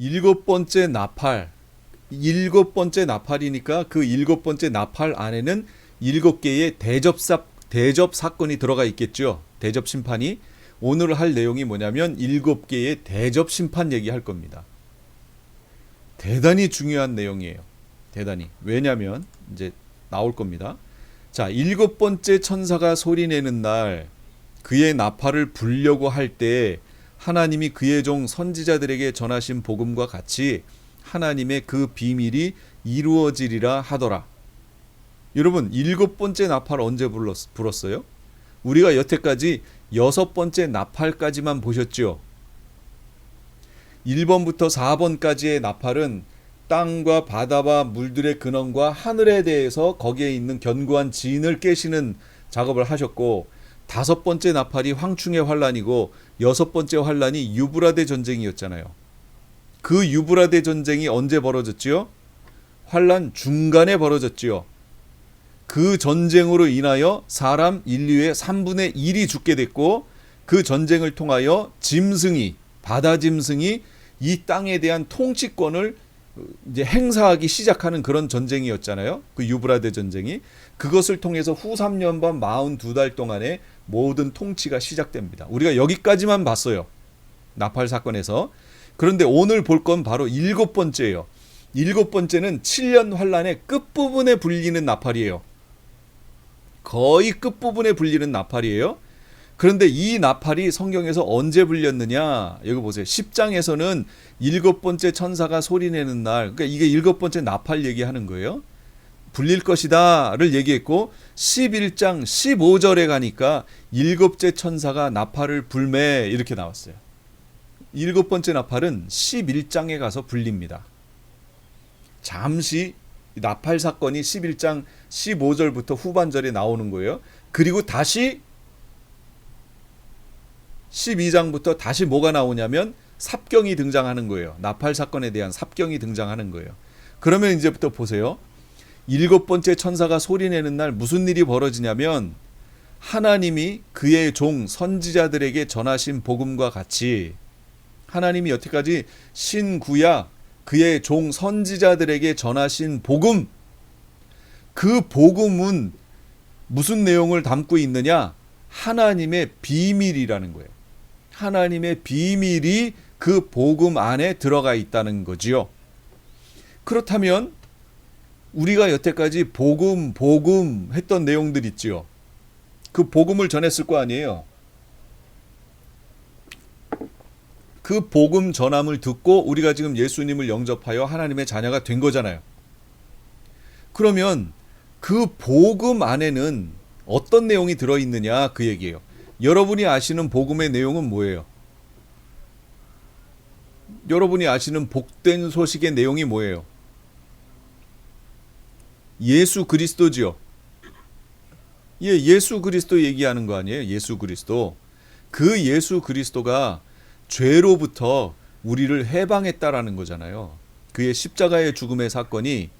일곱 번째 나팔, 일곱 번째 나팔이니까 그 일곱 번째 나팔 안에는 일곱 개의 대접 사건이 들어가 있겠죠. 대접 심판이. 오늘 할 내용이 뭐냐면 일곱 개의 대접 심판 얘기할 겁니다. 대단히 중요한 내용이에요. 대단히. 왜냐면 이제 나올 겁니다. 자, 일곱 번째 천사가 소리내는 날 그의 나팔을 불려고 할 때 하나님이 그의 종 선지자들에게 전하신 복음과 같이 하나님의 그 비밀이 이루어지리라 하더라. 여러분, 일곱 번째 나팔 언제 불었어요? 우리가 여태까지 여섯 번째 나팔까지만 보셨죠. 1번부터 4번까지의 나팔은 땅과 바다와 물들의 근원과 하늘에 대해서 거기에 있는 견고한 진을 깨시는 작업을 하셨고, 다섯 번째 나팔이 황충의 환란이고 여섯 번째 환란이 유브라데 전쟁이었잖아요. 그 유브라데 전쟁이 언제 벌어졌지요? 환란 중간에 벌어졌지요. 그 전쟁으로 인하여 사람 인류의 3분의 1이 죽게 됐고, 그 전쟁을 통하여 짐승이, 바다 짐승이 이 땅에 대한 통치권을 이제 행사하기 시작하는 그런 전쟁이었잖아요. 그 유브라데 전쟁이. 그것을 통해서 후 3년 반 42달 동안에 모든 통치가 시작됩니다. 우리가 여기까지만 봤어요. 나팔 사건에서. 그런데 오늘 볼 건 바로 일곱 번째예요. 일곱 번째는 7년 환란의 끝부분에 불리는 나팔이에요. 거의 끝부분에 불리는 나팔이에요. 그런데 이 나팔이 성경에서 언제 불렸느냐? 여기 보세요. 10장에서는 일곱 번째 천사가 소리내는 날, 그러니까 이게 일곱 번째 나팔 얘기하는 거예요. 불릴 것이다를 얘기했고, 11장 15절에 가니까 일곱째 천사가 나팔을 불매 이렇게 나왔어요. 일곱 번째 나팔은 11장에 가서 불립니다. 잠시 나팔 사건이 11장 15절부터 후반절에 나오는 거예요. 그리고 다시 12장부터 다시 뭐가 나오냐면 삽경이 등장하는 거예요. 나팔 사건에 대한 삽경이 등장하는 거예요. 그러면 이제부터 보세요. 일곱 번째 천사가 소리내는 날 무슨 일이 벌어지냐면 하나님이 그의 종 선지자들에게 전하신 복음과 같이, 하나님이 여태까지 신구약 그의 종 선지자들에게 전하신 복음, 그 복음은 무슨 내용을 담고 있느냐? 하나님의 비밀이라는 거예요. 하나님의 비밀이 그 복음 안에 들어가 있다는 거지요. 그렇다면 우리가 여태까지 복음 했던 내용들 있지요. 그 복음을 전했을 거 아니에요. 그 복음 전함을 듣고 우리가 지금 예수님을 영접하여 하나님의 자녀가 된 거잖아요. 그러면 그 복음 안에는 어떤 내용이 들어있느냐 그 얘기예요. 여러분이 아시는 복음의 내용은 뭐예요? 여러분이 아시는 복된 소식의 내용이 뭐예요? 예수 그리스도지요. 예, 예수 그리스도 얘기하는 거 아니에요? 예수 그리스도. 그 예수 그리스도가 죄로부터 우리를 해방했다라는 거잖아요. 그의 십자가의 죽음의 사건이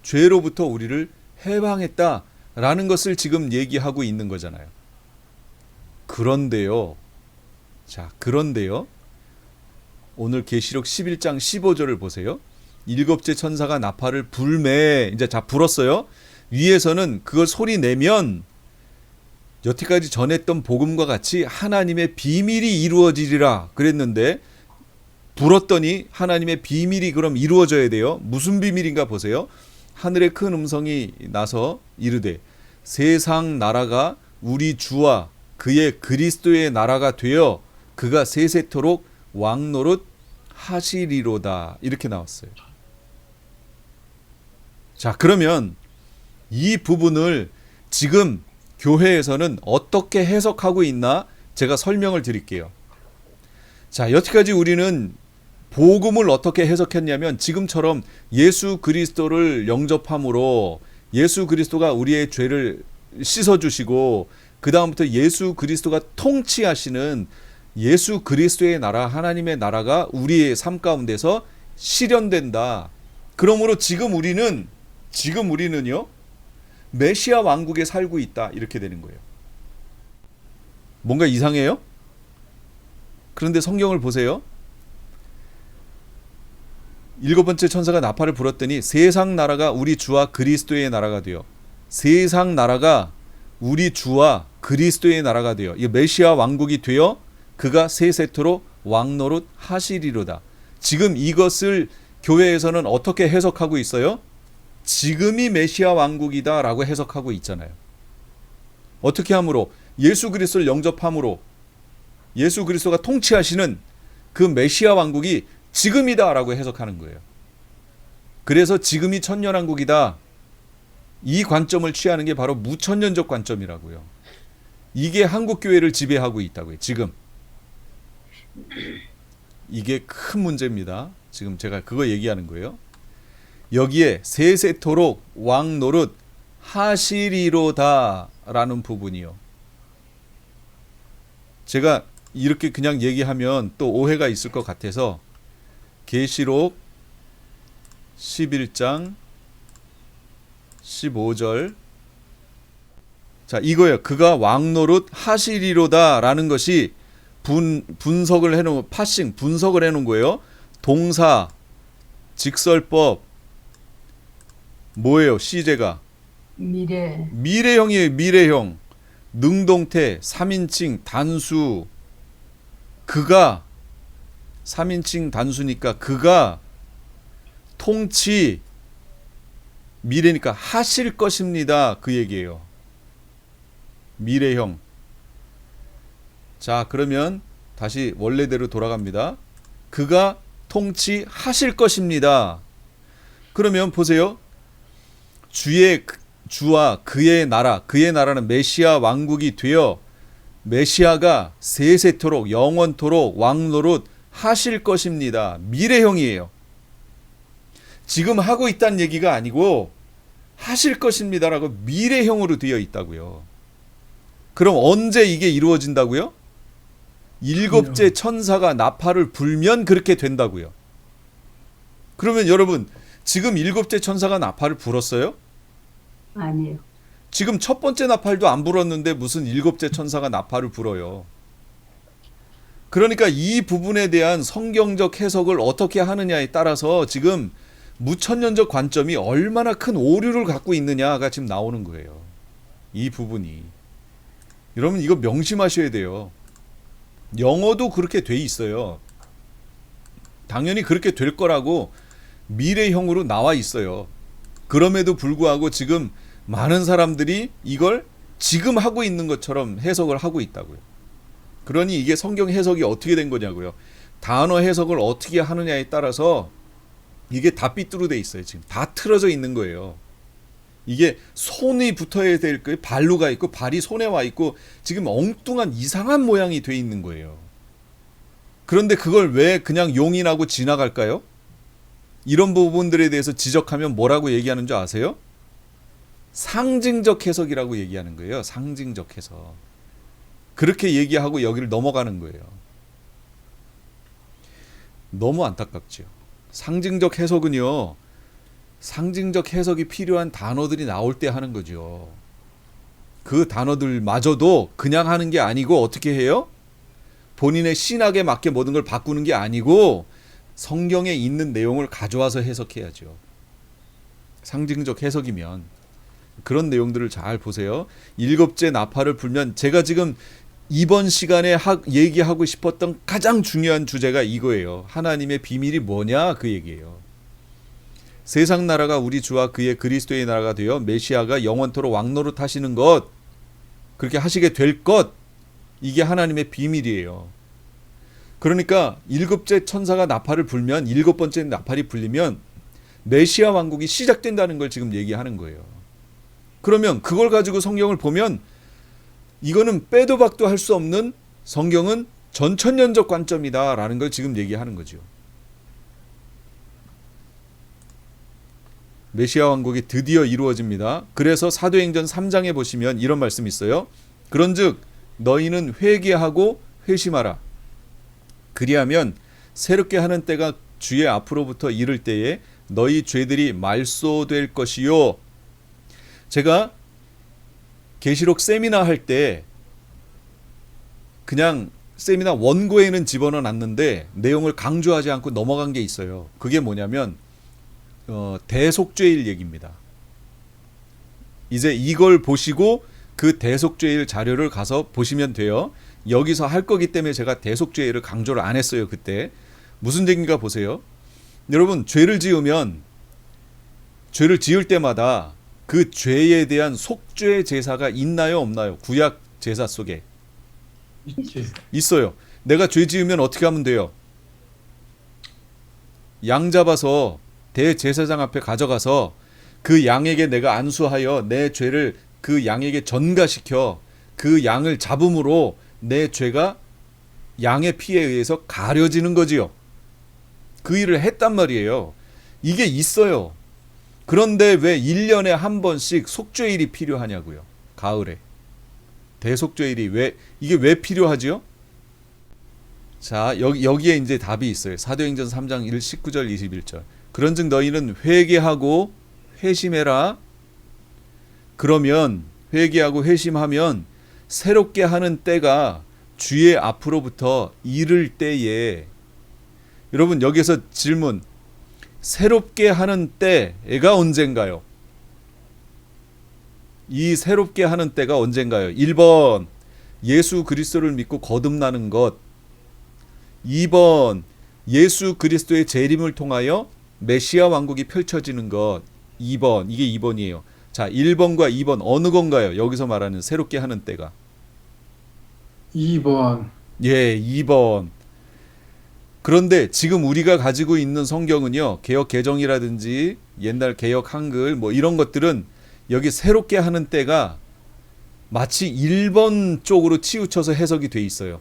죄로부터 우리를 해방했다라는 것을 지금 얘기하고 있는 거잖아요. 그런데요. 오늘 계시록 11장 15절을 보세요. 일곱째 천사가 나팔을 불매, 이제 불었어요. 위에서는 그걸 소리 내면 여태까지 전했던 복음과 같이 하나님의 비밀이 이루어지리라 그랬는데, 불었더니 하나님의 비밀이 그럼 이루어져야 돼요. 무슨 비밀인가 보세요. 하늘에 큰 음성이 나서 이르되 세상 나라가 우리 주와 그의 그리스도의 나라가 되어 그가 세세토록 왕노릇 하시리로다. 이렇게 나왔어요. 자, 그러면 이 부분을 지금 교회에서는 어떻게 해석하고 있나 제가 설명을 드릴게요. 자, 여태까지 우리는 복음을 어떻게 해석했냐면 지금처럼 예수 그리스도를 영접함으로 예수 그리스도가 우리의 죄를 씻어주시고 그 다음부터 예수 그리스도가 통치하시는 예수 그리스도의 나라, 하나님의 나라가 우리의 삶 가운데서 실현된다. 그러므로 지금 우리는요 메시아 왕국에 살고 있다, 이렇게 되는 거예요. 뭔가 이상해요? 그런데 성경을 보세요. 일곱 번째 천사가 나팔을 불었더니 세상 나라가 우리 주와 그리스도의 나라가 되어, 세상 나라가 우리 주와 그리스도의 나라가 되어, 이 메시아 왕국이 되어 그가 세세토록 왕노릇 하시리로다. 지금 이것을 교회에서는 어떻게 해석하고 있어요? 지금이 메시아 왕국이다 라고 해석하고 있잖아요. 어떻게 함으로? 예수 그리스도를 영접함으로 예수 그리스도가 통치하시는 그 메시아 왕국이 지금이다 라고 해석하는 거예요. 그래서 지금이 천년왕국이다, 이 관점을 취하는 게 바로 무천년적 관점이라고요. 이게 한국교회를 지배하고 있다고요. 지금 이게 큰 문제입니다. 지금 제가 그거 얘기하는 거예요. 여기에 세세토록 왕노릇 하시리로다 라는 부분이요. 제가 이렇게 그냥 얘기하면 또 오해가 있을 것 같아서 계시록 11장 15절, 자 이거예요. 그가 왕노릇 하시리로다 라는 것이 분석을 해놓은, 파싱 분석을 해놓은 거예요. 동사, 직설법, 뭐예요? 시제가 미래형이에요. 미래형, 능동태, 3인칭 단수, 그가 3인칭 단수니까 그가 통치, 미래니까 하실 것입니다, 그 얘기예요. 미래형. 자 그러면 다시 원래대로 돌아갑니다. 그가 통치하실 것입니다. 그러면 보세요. 주와 그의 나라, 그의 나라는 메시아 왕국이 되어 메시아가 세세토록 영원토록 왕노릇 하실 것입니다. 미래형이에요. 지금 하고 있다는 얘기가 아니고 하실 것입니다라고 미래형으로 되어 있다고요. 그럼 언제 이게 이루어진다고요? 일곱째 천사가 나팔을 불면 그렇게 된다고요. 그러면 여러분, 지금 일곱째 천사가 나팔을 불었어요? 아니에요. 지금 첫 번째 나팔도 안 불었는데 무슨 일곱째 천사가 나팔을 불어요. 그러니까 이 부분에 대한 성경적 해석을 어떻게 하느냐에 따라서 지금 무천년적 관점이 얼마나 큰 오류를 갖고 있느냐가 지금 나오는 거예요. 이 부분이. 여러분 이거 명심하셔야 돼요. 영어도 그렇게 돼 있어요. 당연히 그렇게 될 거라고 미래형으로 나와 있어요. 그럼에도 불구하고 지금 많은 사람들이 이걸 지금 하고 있는 것처럼 해석을 하고 있다고요. 그러니 이게 성경 해석이 어떻게 된 거냐고요. 단어 해석을 어떻게 하느냐에 따라서 이게 다 삐뚤어져 있어요. 지금 다 틀어져 있는 거예요. 이게 손이 붙어야 될 거예요. 발로가 있고 발이 손에 와 있고 지금 엉뚱한 이상한 모양이 돼 있는 거예요. 그런데 그걸 왜 그냥 용인하고 지나갈까요? 이런 부분들에 대해서 지적하면 뭐라고 얘기하는 줄 아세요? 상징적 해석이라고 얘기하는 거예요. 상징적 해석. 그렇게 얘기하고 여기를 넘어가는 거예요. 너무 안타깝죠. 상징적 해석은요, 상징적 해석이 필요한 단어들이 나올 때 하는 거죠. 그 단어들마저도 그냥 하는 게 아니고 어떻게 해요? 본인의 신학에 맞게 모든 걸 바꾸는 게 아니고 성경에 있는 내용을 가져와서 해석해야죠. 상징적 해석이면. 그런 내용들을 잘 보세요. 일곱째 나팔을 불면, 제가 지금 이번 시간에 얘기하고 싶었던 가장 중요한 주제가 이거예요. 하나님의 비밀이 뭐냐, 그 얘기예요. 세상 나라가 우리 주와 그의 그리스도의 나라가 되어 메시아가 영원토록 왕노릇 하시는 것, 그렇게 하시게 될 것, 이게 하나님의 비밀이에요. 그러니까 일곱째 천사가 나팔을 불면, 일곱 번째 나팔이 불리면 메시아 왕국이 시작된다는 걸 지금 얘기하는 거예요. 그러면 그걸 가지고 성경을 보면 이거는 빼도 박도 할 수 없는, 성경은 전천년적 관점이다라는 걸 지금 얘기하는 거죠. 메시아 왕국이 드디어 이루어집니다. 그래서 사도행전 3장에 보시면 이런 말씀이 있어요. 그런즉 너희는 회개하고 회심하라. 그리하면 새롭게 하는 때가 주의 앞으로부터 이를 때에 너희 죄들이 말소될 것이요. 제가 계시록 세미나 할 때 그냥 세미나 원고에는 집어넣어 놨는데 내용을 강조하지 않고 넘어간 게 있어요. 그게 뭐냐면 대속죄일 얘기입니다. 이제 이걸 보시고 그 대속죄일 자료를 가서 보시면 돼요. 여기서 할 거기 때문에 제가 대속죄일을 강조를 안 했어요. 그때 무슨 얘기인가 보세요. 여러분, 죄를 지으면 죄를 지을 때마다 그 죄에 대한 속죄 제사가 있나요, 없나요? 구약 제사 속에 있지. 있어요. 내가 죄 지으면 어떻게 하면 돼요? 양 잡아서 대제사장 앞에 가져가서 그 양에게 내가 안수하여 내 죄를 그 양에게 전가시켜 그 양을 잡음으로 내 죄가 양의 피에 의해서 가려지는 거지요. 그 일을 했단 말이에요. 이게 있어요. 그런데 왜 1년에 한 번씩 속죄일이 필요하냐고요. 가을에. 대속죄일이 이게 왜 필요하지요? 자, 여기에 이제 답이 있어요. 사도행전 3장 19절 21절. 그런즉 너희는 회개하고 회심해라. 그러면 회개하고 회심하면 새롭게 하는 때가 주의 앞으로부터 이를 때에, 여러분 여기서 질문, 새롭게 하는 때가 언젠가요? 이 새롭게 하는 때가 언젠가요? 1번 예수 그리스도를 믿고 거듭나는 것, 2번 예수 그리스도의 재림을 통하여 메시아 왕국이 펼쳐지는 것. 2번, 이게 2번이에요. 자, 1번과 2번 어느 건가요? 여기서 말하는 새롭게 하는 때가. 2번. 예, 2번. 그런데 지금 우리가 가지고 있는 성경은요, 개역 개정이라든지 옛날 개역 한글 뭐 이런 것들은 여기 새롭게 하는 때가 마치 1번 쪽으로 치우쳐서 해석이 돼 있어요.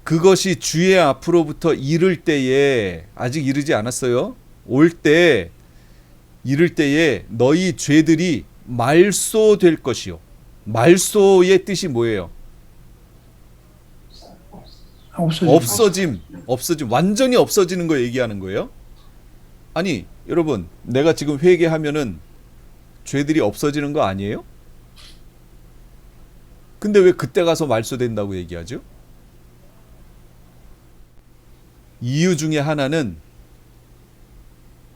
그것이 주의 앞으로부터 이를 때에, 아직 이르지 않았어요. 올 때, 이를 때에 너희 죄들이 말소될 것이요. 말소의 뜻이 뭐예요? 없어짐, 완전히 없어지는 거 얘기하는 거예요. 아니, 여러분, 내가 지금 회개하면은 죄들이 없어지는 거 아니에요? 근데 왜 그때 가서 말소된다고 얘기하죠? 이유 중에 하나는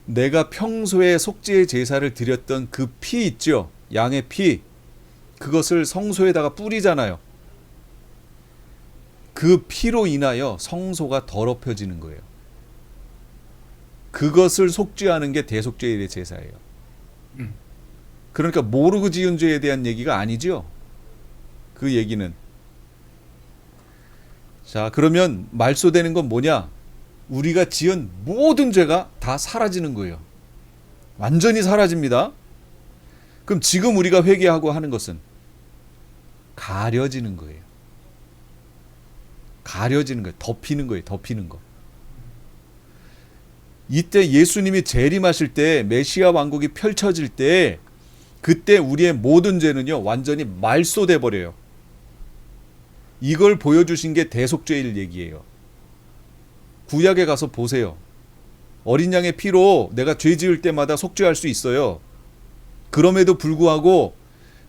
내가 평소에 속죄의 제사를 드렸던 그 피 있죠? 양의 피. 그것을 성소에다가 뿌리잖아요. 그 피로 인하여 성소가 더럽혀지는 거예요. 그것을 속죄하는 게 대속죄일의 제사예요. 그러니까 모르고 지은 죄에 대한 얘기가 아니죠. 그 얘기는. 자, 그러면 말소되는 건 뭐냐? 우리가 지은 모든 죄가 다 사라지는 거예요. 완전히 사라집니다. 그럼 지금 우리가 회개하고 하는 것은 가려지는 거예요. 가려지는 거예요. 덮이는 거예요. 덮이는 거. 이때 예수님이 재림하실 때, 메시아 왕국이 펼쳐질 때, 그때 우리의 모든 죄는요, 완전히 말소돼 버려요. 이걸 보여주신 게 대속죄일 얘기예요. 구약에 가서 보세요. 어린 양의 피로 내가 죄 지을 때마다 속죄할 수 있어요. 그럼에도 불구하고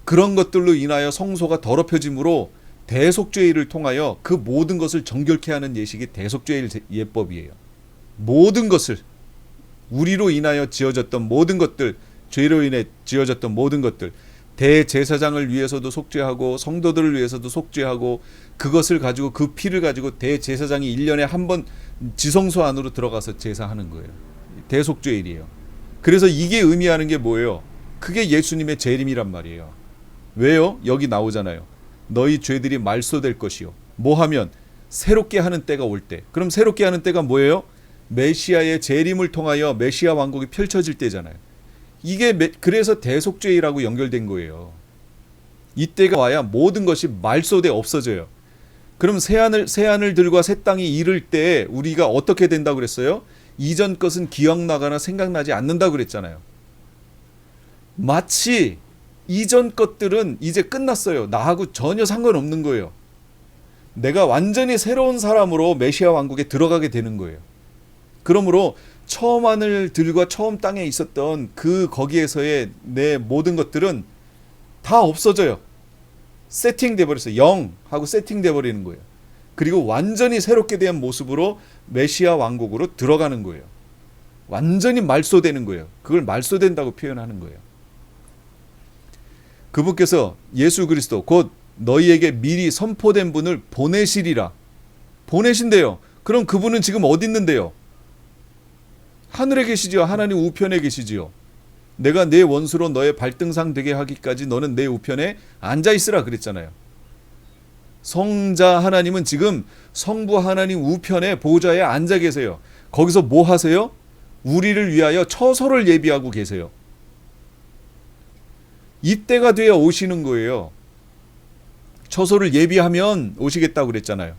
그런 것들로 인하여 성소가 더럽혀짐으로 대속죄일을 통하여 그 모든 것을 정결케 하는 예식이 대속죄일 예법이에요. 모든 것을, 우리로 인하여 지어졌던 모든 것들, 죄로 인해 지어졌던 모든 것들, 대제사장을 위해서도 속죄하고 성도들을 위해서도 속죄하고, 그것을 가지고, 그 피를 가지고 대제사장이 1년에 한 번 지성소 안으로 들어가서 제사하는 거예요. 대속죄일이에요. 그래서 이게 의미하는 게 뭐예요? 그게 예수님의 재림이란 말이에요. 왜요? 여기 나오잖아요. 너희 죄들이 말소될 것이요. 뭐 하면? 새롭게 하는 때가 올 때. 그럼 새롭게 하는 때가 뭐예요? 메시아의 재림을 통하여 메시아 왕국이 펼쳐질 때잖아요. 이게 그래서 대속죄일하고 연결된 거예요. 이때가 와야 모든 것이 말소돼 없어져요. 그럼 새하늘들과 새 땅이 이를 때 우리가 어떻게 된다고 그랬어요? 이전 것은 기억나거나 생각나지 않는다고 그랬잖아요. 마치 이전 것들은 이제 끝났어요. 나하고 전혀 상관없는 거예요. 내가 완전히 새로운 사람으로 메시아 왕국에 들어가게 되는 거예요. 그러므로 처음 하늘들과 처음 땅에 있었던 그 거기에서의 내 모든 것들은 다 없어져요. 세팅돼 버렸어요. 영하고 세팅돼 버리는 거예요. 그리고 완전히 새롭게 된 모습으로 메시아 왕국으로 들어가는 거예요. 완전히 말소되는 거예요. 그걸 말소된다고 표현하는 거예요. 그분께서 예수 그리스도 곧 너희에게 미리 선포된 분을 보내시리라. 보내신대요. 그럼 그분은 지금 어디 있는데요? 하늘에 계시지요. 하나님 우편에 계시지요. 내가 내 원수로 너의 발등상 되게 하기까지 너는 내 우편에 앉아 있으라 그랬잖아요. 성자 하나님은 지금 성부 하나님 우편에 보좌에 앉아 계세요. 거기서 뭐 하세요? 우리를 위하여 처소를 예비하고 계세요. 이때가 되어 오시는 거예요. 처소를 예비하면 오시겠다고 그랬잖아요.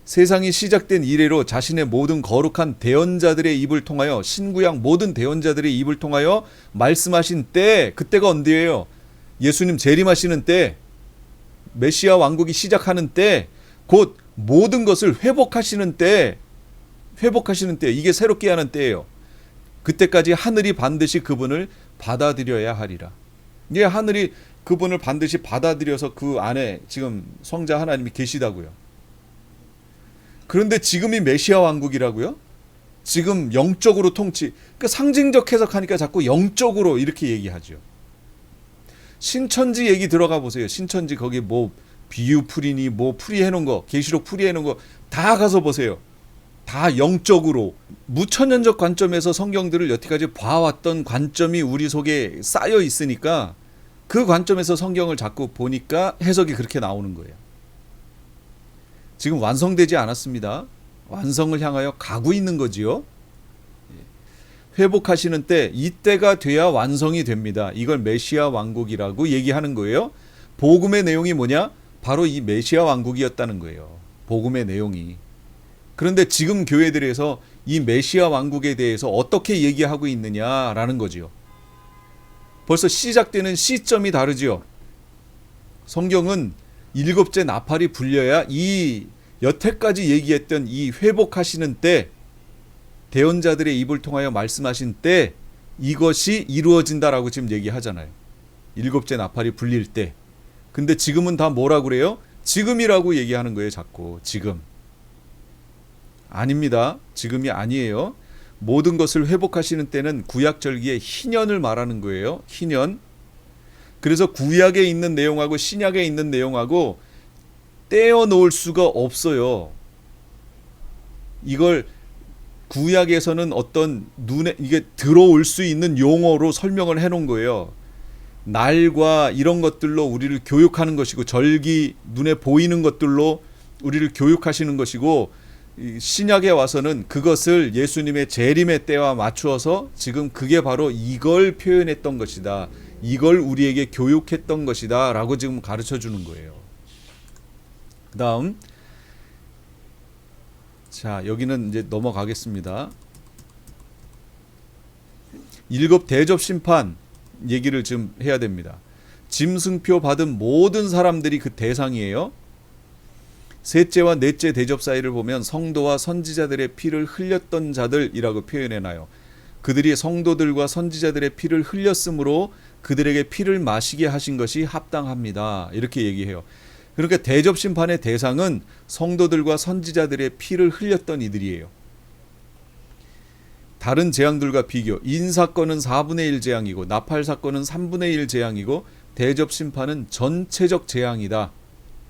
세상이 시작된 이래로 자신의 모든 거룩한 대언자들의 입을 통하여 신구약 모든 대언자들의 입을 통하여 말씀하신 때, 그때가 언제예요? 예수님 재림하시는 때, 메시아 왕국이 시작하는 때, 곧 모든 것을 회복하시는 때, 이게 새롭게 하는 때예요. 그때까지 하늘이 반드시 그분을 받아들여야 하리라. 이게 하늘이 그분을 반드시 받아들여서 그 안에 지금 성자 하나님이 계시다고요. 그런데 지금이 메시아 왕국이라고요? 지금 영적으로 통치, 그러니까 상징적 해석하니까 자꾸 영적으로 이렇게 얘기하죠. 신천지 얘기 들어가 보세요. 신천지 거기 뭐 비유 풀이니 뭐 풀이 해놓은 거, 계시록 풀이 해놓은 거 다 가서 보세요. 다 영적으로 무천년적 관점에서 성경들을 여태까지 봐왔던 관점이 우리 속에 쌓여 있으니까 그 관점에서 성경을 자꾸 보니까 해석이 그렇게 나오는 거예요. 지금 완성되지 않았습니다. 완성을 향하여 가고 있는 거지요. 회복하시는 때, 이때가 돼야 완성이 됩니다. 이걸 메시아 왕국이라고 얘기하는 거예요. 복음의 내용이 뭐냐? 바로 이 메시아 왕국이었다는 거예요. 복음의 내용이. 그런데 지금 교회들에서 이 메시아 왕국에 대해서 어떻게 얘기하고 있느냐라는 거지요. 벌써 시작되는 시점이 다르지요. 성경은 일곱째 나팔이 불려야 이 여태까지 얘기했던 이 회복하시는 때, 대언자들의 입을 통하여 말씀하신 때 이것이 이루어진다라고 지금 얘기하잖아요. 일곱째 나팔이 불릴 때. 근데 지금은 다 뭐라고 그래요? 지금이라고 얘기하는 거예요. 자꾸 지금. 아닙니다. 지금이 아니에요. 모든 것을 회복하시는 때는 구약절기의 희년을 말하는 거예요. 희년. 그래서 구약에 있는 내용하고 신약에 있는 내용하고 떼어놓을 수가 없어요. 이걸 구약에서는 어떤 눈에 이게 들어올 수 있는 용어로 설명을 해놓은 거예요. 날과 이런 것들로 우리를 교육하는 것이고, 절기 눈에 보이는 것들로 우리를 교육하시는 것이고, 신약에 와서는 그것을 예수님의 재림의 때와 맞추어서 지금 그게 바로 이걸 표현했던 것이다. 이걸 우리에게 교육했던 것이다 라고 지금 가르쳐 주는 거예요. 그 다음, 자 여기는 이제 넘어가겠습니다. 일곱 대접 심판 얘기를 좀 해야 됩니다. 짐승표 받은 모든 사람들이 그 대상이에요. 셋째와 넷째 대접 사이를 보면 성도와 선지자들의 피를 흘렸던 자들이라고 표현해놔요. 그들이 성도들과 선지자들의 피를 흘렸으므로 그들에게 피를 마시게 하신 것이 합당합니다. 이렇게 얘기해요. 그러니까 대접 심판의 대상은 성도들과 선지자들의 피를 흘렸던 이들이에요. 다른 재앙들과 비교, 인사건은 4분의 1 재앙이고 나팔 사건은 3분의 1 재앙이고 대접 심판은 전체적 재앙이다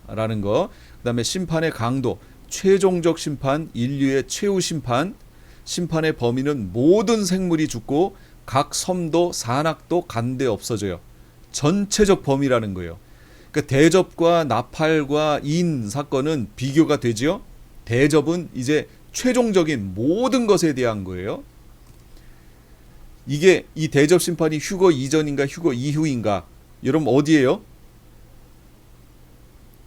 라는 거. 그 다음에 심판의 강도, 최종적 심판, 인류의 최후 심판, 심판의 범위는 모든 생물이 죽고 각 섬도 산악도 간데 없어져요. 전체적 범위라는 거예요. 그러니까 대접과 나팔과 인 사건은 비교가 되지요. 대접은 이제 최종적인 모든 것에 대한 거예요. 이게 이 대접 심판이 휴거 이전인가 휴거 이후인가? 여러분 어디예요?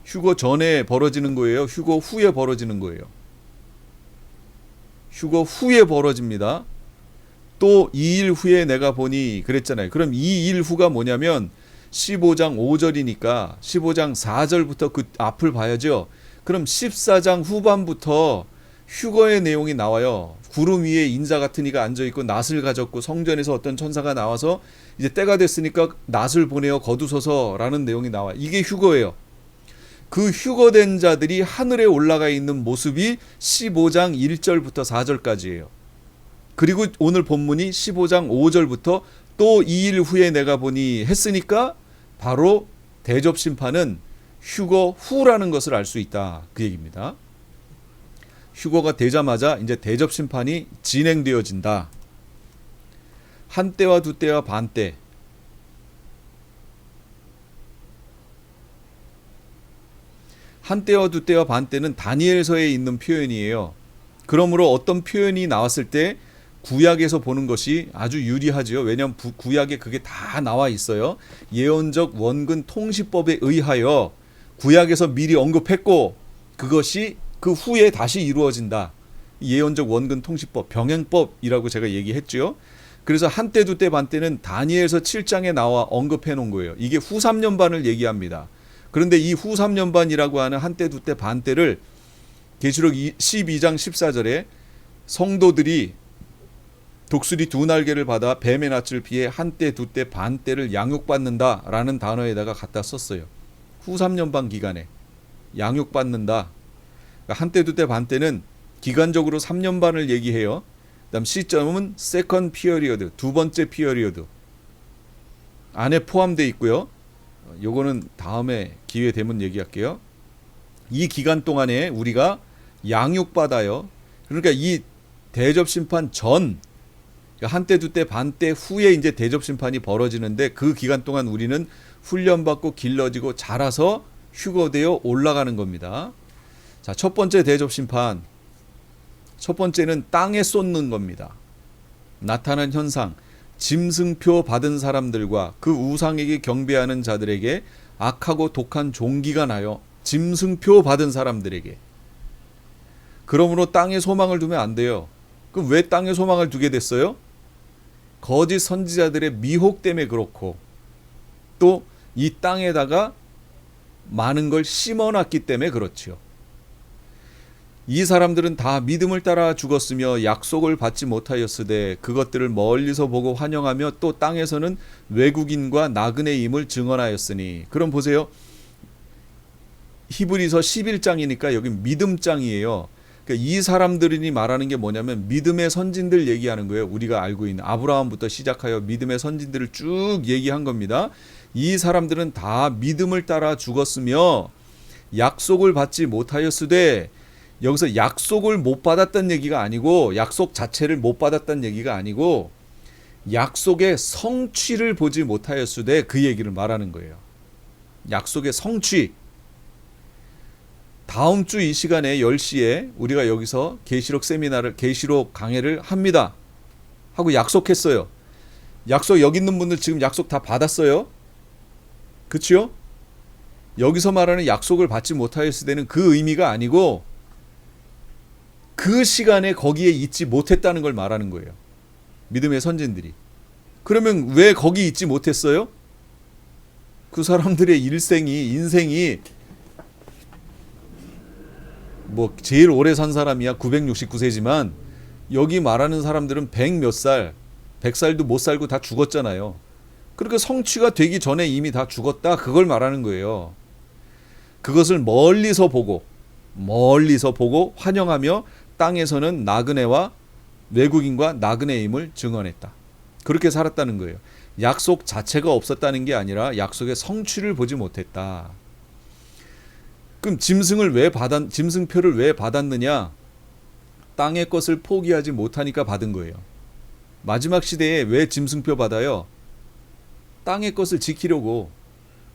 휴거 전에 벌어지는 거예요? 휴거 후에 벌어지는 거예요? 휴거 후에 벌어집니다. 또 2일 후에 내가 보니 그랬잖아요. 그럼 이 일 후가 뭐냐면 15장 5절이니까 15장 4절부터 그 앞을 봐야죠. 그럼 14장 후반부터 휴거의 내용이 나와요. 구름 위에 인자 같은 이가 앉아 있고 낫을 가졌고 성전에서 어떤 천사가 나와서 이제 때가 됐으니까 낫을 보내어 거두소서라는 내용이 나와. 이게 휴거예요. 그 휴거된 자들이 하늘에 올라가 있는 모습이 15장 1절부터 4절까지예요. 그리고 오늘 본문이 15장 5절부터 또 2일 후에 내가 보니 했으니까 바로 대접 심판은 휴거 후라는 것을 알 수 있다. 그 얘기입니다. 휴거가 되자마자 이제 대접 심판이 진행되어진다. 한 때와 두 때와 반 때. 한 때와 두 때와 반 때는 다니엘서에 있는 표현이에요. 그러므로 어떤 표현이 나왔을 때 구약에서 보는 것이 아주 유리하죠. 왜냐하면 구약에 그게 다 나와 있어요. 예언적 원근 통시법에 의하여 구약에서 미리 언급했고 그것이 그 후에 다시 이루어진다. 예언적 원근 통시법, 병행법이라고 제가 얘기했죠. 그래서 한때, 두때, 반때는 다니엘서 7장에 나와 언급해 놓은 거예요. 이게 후 3년반을 얘기합니다. 그런데 이 후 3년반이라고 하는 한때, 두때, 반때를 계시록 12장 14절에 성도들이 독수리 두 날개를 받아 뱀의 낯을 피해 한때, 두때, 반때를 양육받는다라는 단어에다가 갖다 썼어요. 후 3년반 기간에 양육받는다. 그러니까 한때, 두때, 반때는 기간적으로 3년반을 얘기해요. 그다음 시점은 세컨드 피어리어드, 두 번째 피어리어드 안에 포함되어 있고요. 요거는 다음에 기회 되면 얘기할게요. 이 기간 동안에 우리가 양육받아요. 그러니까 이 대접 심판 전, 그러니까 한때, 두때, 반때 후에 이제 대접 심판이 벌어지는데 그 기간 동안 우리는 훈련받고 길러지고 자라서 휴거되어 올라가는 겁니다. 자, 첫 번째 대접 심판. 첫 번째는 땅에 쏟는 겁니다. 나타난 현상, 짐승표 받은 사람들과 그 우상에게 경배하는 자들에게 악하고 독한 종기가 나요. 짐승표 받은 사람들에게. 그러므로 땅에 소망을 두면 안 돼요. 그럼 왜 땅에 소망을 두게 됐어요? 거짓 선지자들의 미혹 때문에 그렇고 또 이 땅에다가 많은 걸 심어놨기 때문에 그렇지요. 이 사람들은 다 믿음을 따라 죽었으며 약속을 받지 못하였으되 그것들을 멀리서 보고 환영하며 또 땅에서는 외국인과 나그네임을 증언하였으니. 그럼 보세요. 히브리서 11장이니까 여기 믿음장이에요. 그러니까 이 사람들이 말하는 게 뭐냐면 믿음의 선진들 얘기하는 거예요. 우리가 알고 있는 아브라함부터 시작하여 믿음의 선진들을 쭉 얘기한 겁니다. 이 사람들은 다 믿음을 따라 죽었으며 약속을 받지 못하였으되, 여기서 약속을 못 받았다는 얘기가 아니고 약속 자체를 못 받았다는 얘기가 아니고 약속의 성취를 보지 못하였으되 그 얘기를 말하는 거예요. 약속의 성취. 다음 주 이 시간에 10시에 우리가 여기서 계시록 세미나를, 계시록 강해를 합니다 하고 약속했어요. 약속, 여기 있는 분들 지금 약속 다 받았어요? 그치요? 여기서 말하는 약속을 받지 못하였을 때는 그 의미가 아니고 그 시간에 거기에 있지 못했다는 걸 말하는 거예요. 믿음의 선진들이. 그러면 왜 거기 있지 못했어요? 그 사람들의 인생이 뭐 제일 오래 산 사람이야 969세지만 여기 말하는 사람들은 100 몇 살, 100살도 못 살고 다 죽었잖아요. 그러니까 성취가 되기 전에 이미 다 죽었다, 그걸 말하는 거예요. 그것을 멀리서 보고 환영하며 땅에서는 나그네와 외국인과 나그네임을 증언했다. 그렇게 살았다는 거예요. 약속 자체가 없었다는 게 아니라 약속의 성취를 보지 못했다. 그럼 짐승표를 왜 받았느냐? 땅의 것을 포기하지 못하니까 받은 거예요. 마지막 시대에 왜 짐승표 받아요? 땅의 것을 지키려고.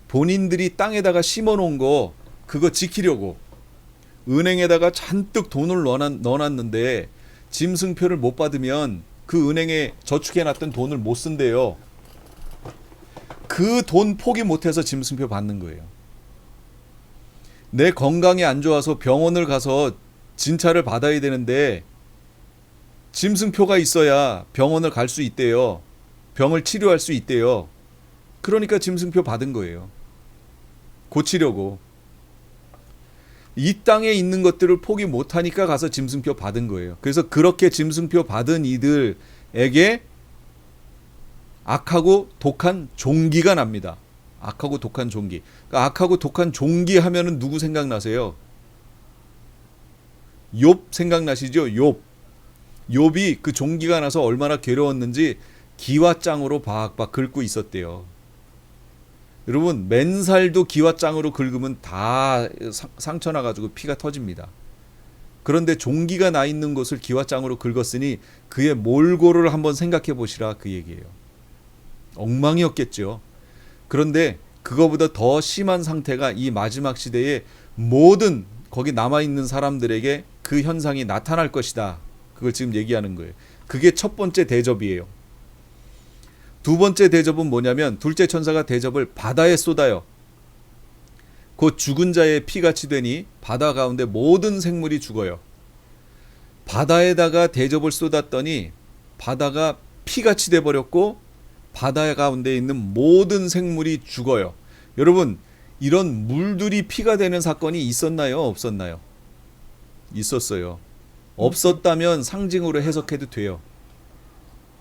본인들이 땅에다가 심어놓은 거 그거 지키려고. 은행에다가 잔뜩 돈을 넣어놨는데 짐승표를 못 받으면 그 은행에 저축해놨던 돈을 못 쓴대요. 그 돈 포기 못해서 짐승표 받는 거예요. 내 건강이 안 좋아서 병원을 가서 진찰을 받아야 되는데 짐승표가 있어야 병원을 갈 수 있대요. 병을 치료할 수 있대요. 그러니까 짐승표 받은 거예요. 고치려고. 이 땅에 있는 것들을 포기 못하니까 가서 짐승표 받은 거예요. 그래서 그렇게 짐승표 받은 이들에게 악하고 독한 종기가 납니다. 악하고 독한 종기. 그러니까 악하고 독한 종기 하면은 누구 생각나세요? 욥 생각나시죠? 욥. 욥이 그 종기가 나서 얼마나 괴로웠는지 기와장으로 박박 긁고 있었대요. 여러분, 맨살도 기와장으로 긁으면 다 상처 나가지고 피가 터집니다. 그런데 종기가 나 있는 곳을 기와장으로 긁었으니 그의 몰골을 한번 생각해 보시라, 그 얘기예요. 엉망이었겠죠. 그런데 그거보다 더 심한 상태가 이 마지막 시대에 모든 거기 남아있는 사람들에게 그 현상이 나타날 것이다. 그걸 지금 얘기하는 거예요. 그게 첫 번째 대접이에요. 두 번째 대접은 뭐냐면 둘째 천사가 대접을 바다에 쏟아요. 곧 죽은 자의 피같이 되니 바다 가운데 모든 생물이 죽어요. 바다에다가 대접을 쏟았더니 바다가 피같이 돼버렸고 바다 가운데 있는 모든 생물이 죽어요. 여러분, 이런 물들이 피가 되는 사건이 있었나요? 없었나요? 있었어요. 없었다면 상징으로 해석해도 돼요.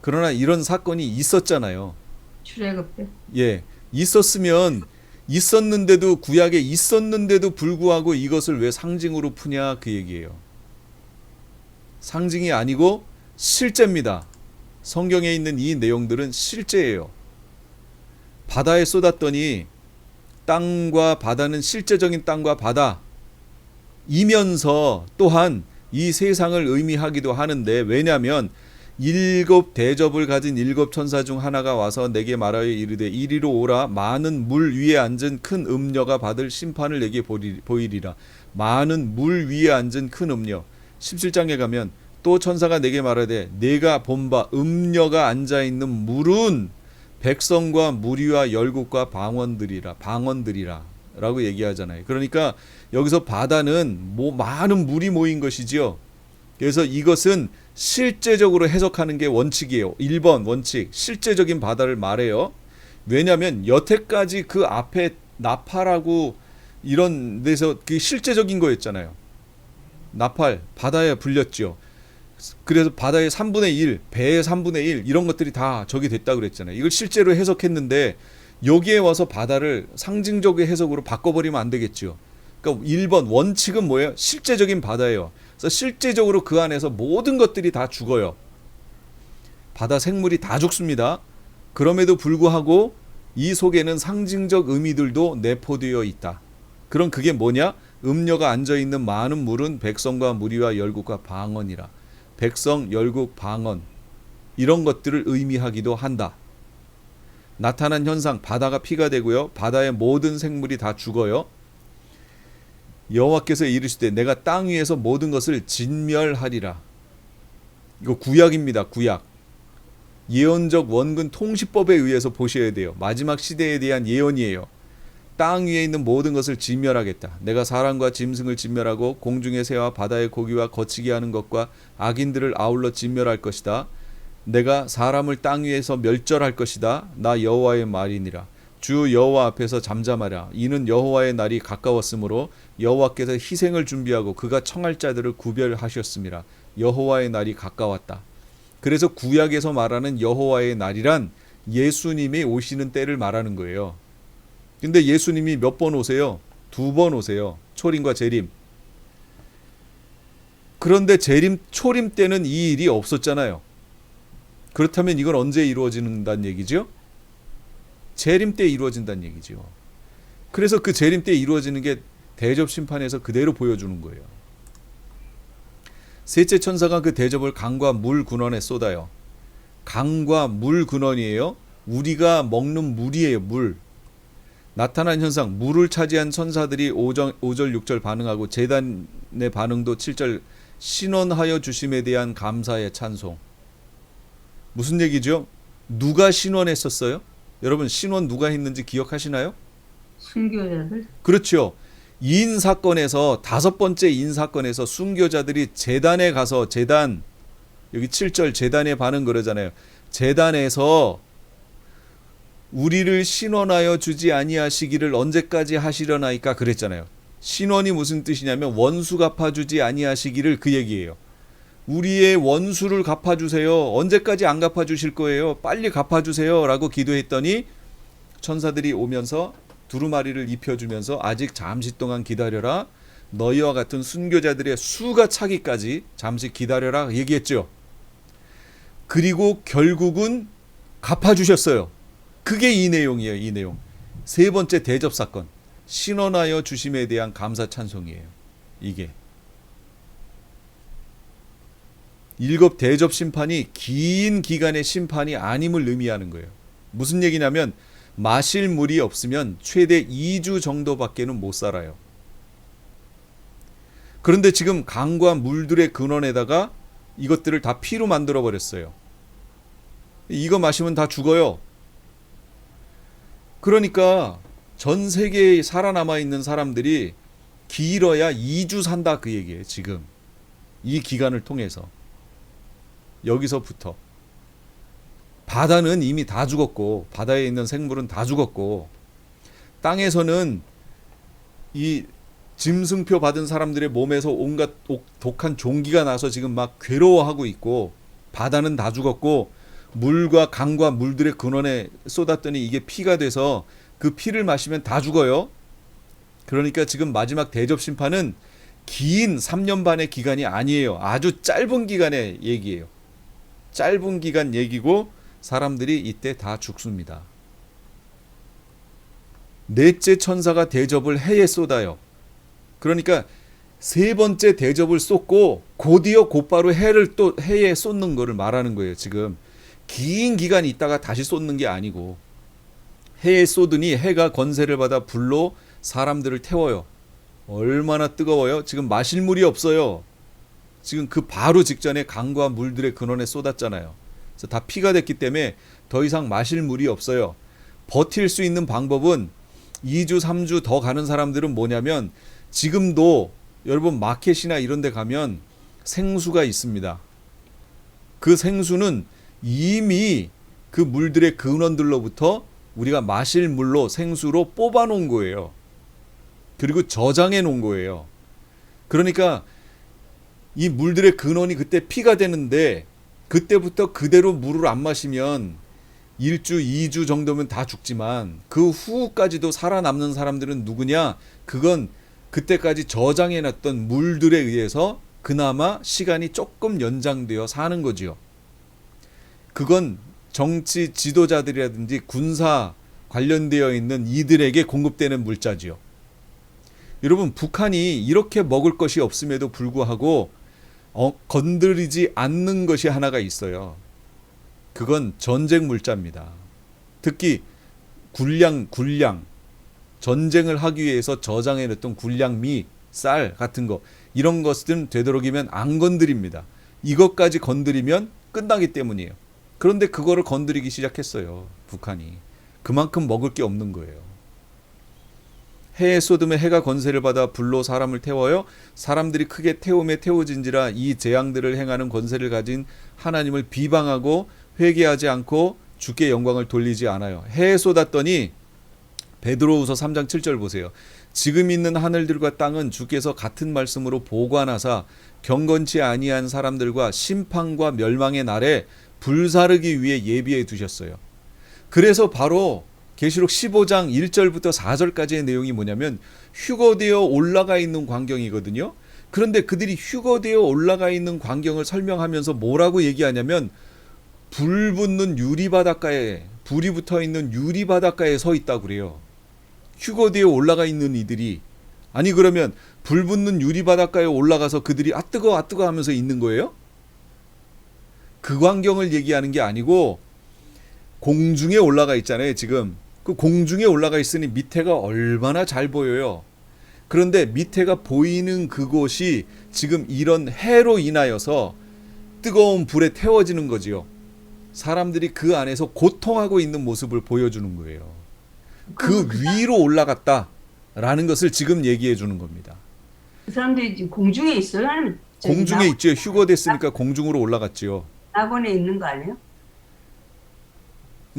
그러나 이런 사건이 있었잖아요. 출애굽 때. 예, 있었으면 있었는데도 구약에 있었는데도 불구하고 이것을 왜 상징으로 푸냐 그 얘기예요. 상징이 아니고 실제입니다. 성경에 있는 이 내용들은 실제예요. 바다에 쏟았더니 땅과 바다는 실제적인 땅과 바다이면서 또한 이 세상을 의미하기도 하는데, 왜냐하면 일곱 대접을 가진 일곱 천사 중 하나가 와서 내게 말하여 이르되 이리로 오라. 많은 물 위에 앉은 큰 음녀가 받을 심판을 내게 보이리라. 많은 물 위에 앉은 큰 음녀. 17장에 가면 또 천사가 내게 말하되 내가 본 바 음녀가 앉아있는 물은 백성과 무리와 열국과 방언들이라 라고 얘기하잖아요. 그러니까 여기서 바다는 많은 물이 모인 것이지요. 그래서 이것은 실제적으로 해석하는 게 원칙이에요. 1번 원칙, 실제적인 바다를 말해요. 왜냐하면 여태까지 그 앞에 나팔하고 이런 데서 그게 실제적인 거였잖아요. 나팔, 바다에 불렸죠. 그래서 바다의 3분의 1, 배의 3분의 1 이런 것들이 다 저기 됐다 그랬잖아요. 이걸 실제로 해석했는데 여기에 와서 바다를 상징적인 해석으로 바꿔버리면 안 되겠죠. 그러니까 1번 원칙은 뭐예요? 실제적인 바다예요. 그래서 실제적으로 그 안에서 모든 것들이 다 죽어요. 바다 생물이 다 죽습니다. 그럼에도 불구하고 이 속에는 상징적 의미들도 내포되어 있다. 그럼 그게 뭐냐? 음녀가 앉아있는 많은 물은 백성과 무리와 열국과 방언이라. 백성, 열국, 방언 이런 것들을 의미하기도 한다. 나타난 현상, 바다가 피가 되고요. 바다의 모든 생물이 다 죽어요. 여호와께서 이르시되 내가 땅 위에서 모든 것을 진멸하리라. 이거 구약입니다. 구약. 예언적 원근 통시법에 의해서 보셔야 돼요. 마지막 시대에 대한 예언이에요. 땅 위에 있는 모든 것을 진멸하겠다. 내가 사람과 짐승을 진멸하고 공중의 새와 바다의 고기와 거치게 하는 것과 악인들을 아울러 진멸할 것이다. 내가 사람을 땅 위에서 멸절할 것이다. 나 여호와의 말이니라. 주 여호와 앞에서 잠잠하라. 이는 여호와의 날이 가까웠으므로 여호와께서 희생을 준비하고 그가 청할 자들을 구별하셨음이라. 여호와의 날이 가까웠다. 그래서 구약에서 말하는 여호와의 날이란 예수님이 오시는 때를 말하는 거예요. 근데 예수님이 몇 번 오세요? 2번 오세요. 초림과 재림. 그런데 초림 때는 이 일이 없었잖아요. 그렇다면 이건 언제 이루어진다는 얘기죠? 재림 때 이루어진다는 얘기죠. 그래서 그 재림 때 이루어지는 게 대접 심판에서 그대로 보여주는 거예요. 셋째 천사가 그 대접을 강과 물 근원에 쏟아요. 강과 물 근원이에요. 우리가 먹는 물이에요. 물. 나타난 현상, 물을 차지한 천사들이 5절 6절 반응하고 제단의 반응도 7절 신원하여 주심에 대한 감사의 찬송. 무슨 얘기죠? 누가 신원했었어요? 여러분 신원 누가 했는지 기억하시나요? 순교자들. 그렇죠. 이인 사건에서 5번째 이인 사건에서 순교자들이 제단에 가서 제단 여기 7절 제단의 반응 그러잖아요. 제단에서 우리를 신원하여 주지 아니하시기를 언제까지 하시려나이까 그랬잖아요. 신원이 무슨 뜻이냐면 원수 갚아주지 아니하시기를 그 얘기예요. 우리의 원수를 갚아주세요. 언제까지 안 갚아주실 거예요? 빨리 갚아주세요. 라고 기도했더니 천사들이 오면서 두루마리를 입혀주면서 아직 잠시 동안 기다려라. 너희와 같은 순교자들의 수가 차기까지 잠시 기다려라 얘기했죠. 그리고 결국은 갚아주셨어요. 그게 이 내용이에요. 이 내용. 세 번째 대접 사건. 신원하여 주심에 대한 감사 찬송이에요. 이게. 일곱 대접 심판이 긴 기간의 심판이 아님을 의미하는 거예요. 무슨 얘기냐면 마실 물이 없으면 최대 2주 정도밖에는 못 살아요. 그런데 지금 강과 물들의 근원에다가 이것들을 다 피로 만들어 버렸어요. 이거 마시면 다 죽어요. 그러니까 전 세계에 살아남아 있는 사람들이 길어야 2주 산다 그 얘기예요. 지금 이 기간을 통해서. 여기서부터 바다는 이미 다 죽었고 바다에 있는 생물은 다 죽었고 땅에서는 이 짐승표 받은 사람들의 몸에서 온갖 독한 종기가 나서 지금 막 괴로워하고 있고 바다는 다 죽었고 물과 강과 물들의 근원에 쏟았더니 이게 피가 돼서 그 피를 마시면 다 죽어요. 그러니까 지금 마지막 대접 심판은 긴 3년 반의 기간이 아니에요. 아주 짧은 기간의 얘기예요. 짧은 기간 얘기고 사람들이 이때 다 죽습니다. 넷째 천사가 대접을 해에 쏟아요. 그러니까 세 번째 대접을 쏟고 곧이어 곧바로 해를 또 해에 쏟는 거를 말하는 거예요. 지금 긴 기간 있다가 다시 쏟는 게 아니고 해에 쏟으니 해가 권세를 받아 불로 사람들을 태워요. 얼마나 뜨거워요? 지금 마실 물이 없어요. 지금 그 바로 직전에 강과 물들의 근원에 쏟았잖아요. 그래서 다 피가 됐기 때문에 더 이상 마실 물이 없어요. 버틸 수 있는 방법은 2주, 3주 더 가는 사람들은 뭐냐면 지금도 여러분 마켓이나 이런 데 가면 생수가 있습니다. 그 생수는 이미 그 물들의 근원들로부터 우리가 마실 물로 생수로 뽑아 놓은 거예요. 그리고 저장해 놓은 거예요. 그러니까 이 물들의 근원이 그때 피가 되는데 그때부터 그대로 물을 안 마시면 1주, 2주 정도면 다 죽지만 그 후까지도 살아남는 사람들은 누구냐? 그건 그때까지 저장해 놨던 물들에 의해서 그나마 시간이 조금 연장되어 사는 거지요. 그건 정치 지도자들이라든지 군사 관련되어 있는 이들에게 공급되는 물자지요. 여러분 북한이 이렇게 먹을 것이 없음에도 불구하고 건드리지 않는 것이 하나가 있어요. 그건 전쟁 물자입니다. 특히 군량 전쟁을 하기 위해서 저장해 놨던 군량미, 쌀 같은 거 이런 것들은 되도록이면 안 건드립니다. 이것까지 건드리면 끝나기 때문이에요. 그런데 그거를 건드리기 시작했어요. 북한이. 그만큼 먹을 게 없는 거예요. 해에 쏟으면 해가 권세를 받아 불로 사람을 태워요. 사람들이 크게 태움에 태워진지라 이 재앙들을 행하는 권세를 가진 하나님을 비방하고 회개하지 않고 주께 영광을 돌리지 않아요. 해에 쏟았더니 베드로후서 3장 7절 보세요. 지금 있는 하늘들과 땅은 주께서 같은 말씀으로 보관하사 경건치 아니한 사람들과 심판과 멸망의 날에 불사르기 위해 예비해 두셨어요. 그래서 바로 계시록 15장 1절부터 4절까지의 내용이 뭐냐면 휴거되어 올라가 있는 광경이거든요. 그런데 그들이 휴거되어 올라가 있는 광경을 설명하면서 뭐라고 얘기하냐면 불 붙는 유리바닷가에 불이 붙어 있는 유리바닷가에 서 있다고 그래요. 휴거되어 올라가 있는 이들이 아니 그러면 불 붙는 유리바닷가에 올라가서 그들이 아 뜨거 하면서 있는 거예요? 그 광경을 얘기하는 게 아니고 공중에 올라가 있잖아요. 지금 그 공중에 올라가 있으니 밑에가 얼마나 잘 보여요. 그런데 밑에가 보이는 그곳이 지금 이런 해로 인하여서 뜨거운 불에 태워지는 거지요. 사람들이 그 안에서 고통하고 있는 모습을 보여주는 거예요. 그 위로 올라갔다라는 것을 지금 얘기해 주는 겁니다. 그 사람들이 지금 공중에 있어요? 아니면 공중에 있죠. 휴거됐으니까 공중으로 올라갔지요. 낙원에 있는 거 아니에요?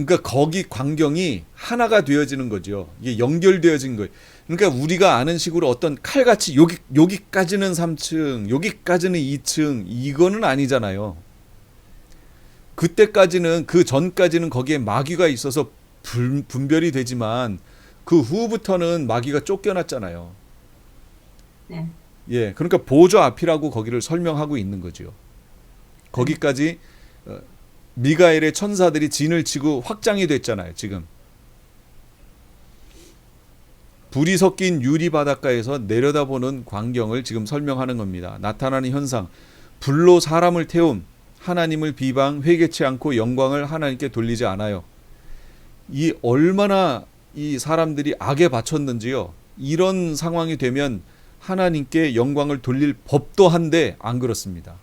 그러니까 거기 광경이 하나가 되어지는 거죠. 이게 연결되어진 거예요. 그러니까 우리가 아는 식으로 어떤 칼같이 여기까지는 3층, 여기까지는 2층 이거는 아니잖아요. 그때까지는 그 전까지는 거기에 마귀가 있어서 분별이 되지만 그 후부터는 마귀가 쫓겨났잖아요. 네. 예, 그러니까 보좌 앞이라고 거기를 설명하고 있는 거죠. 거기까지 미가엘의 천사들이 진을 치고 확장이 됐잖아요. 지금 불이 섞인 유리 바닷가에서 내려다보는 광경을 지금 설명하는 겁니다. 나타나는 현상, 불로 사람을 태움, 하나님을 비방, 회개치 않고 영광을 하나님께 돌리지 않아요. 이 얼마나 이 사람들이 악에 바쳤는지요. 이런 상황이 되면 하나님께 영광을 돌릴 법도 한데 안 그렇습니다.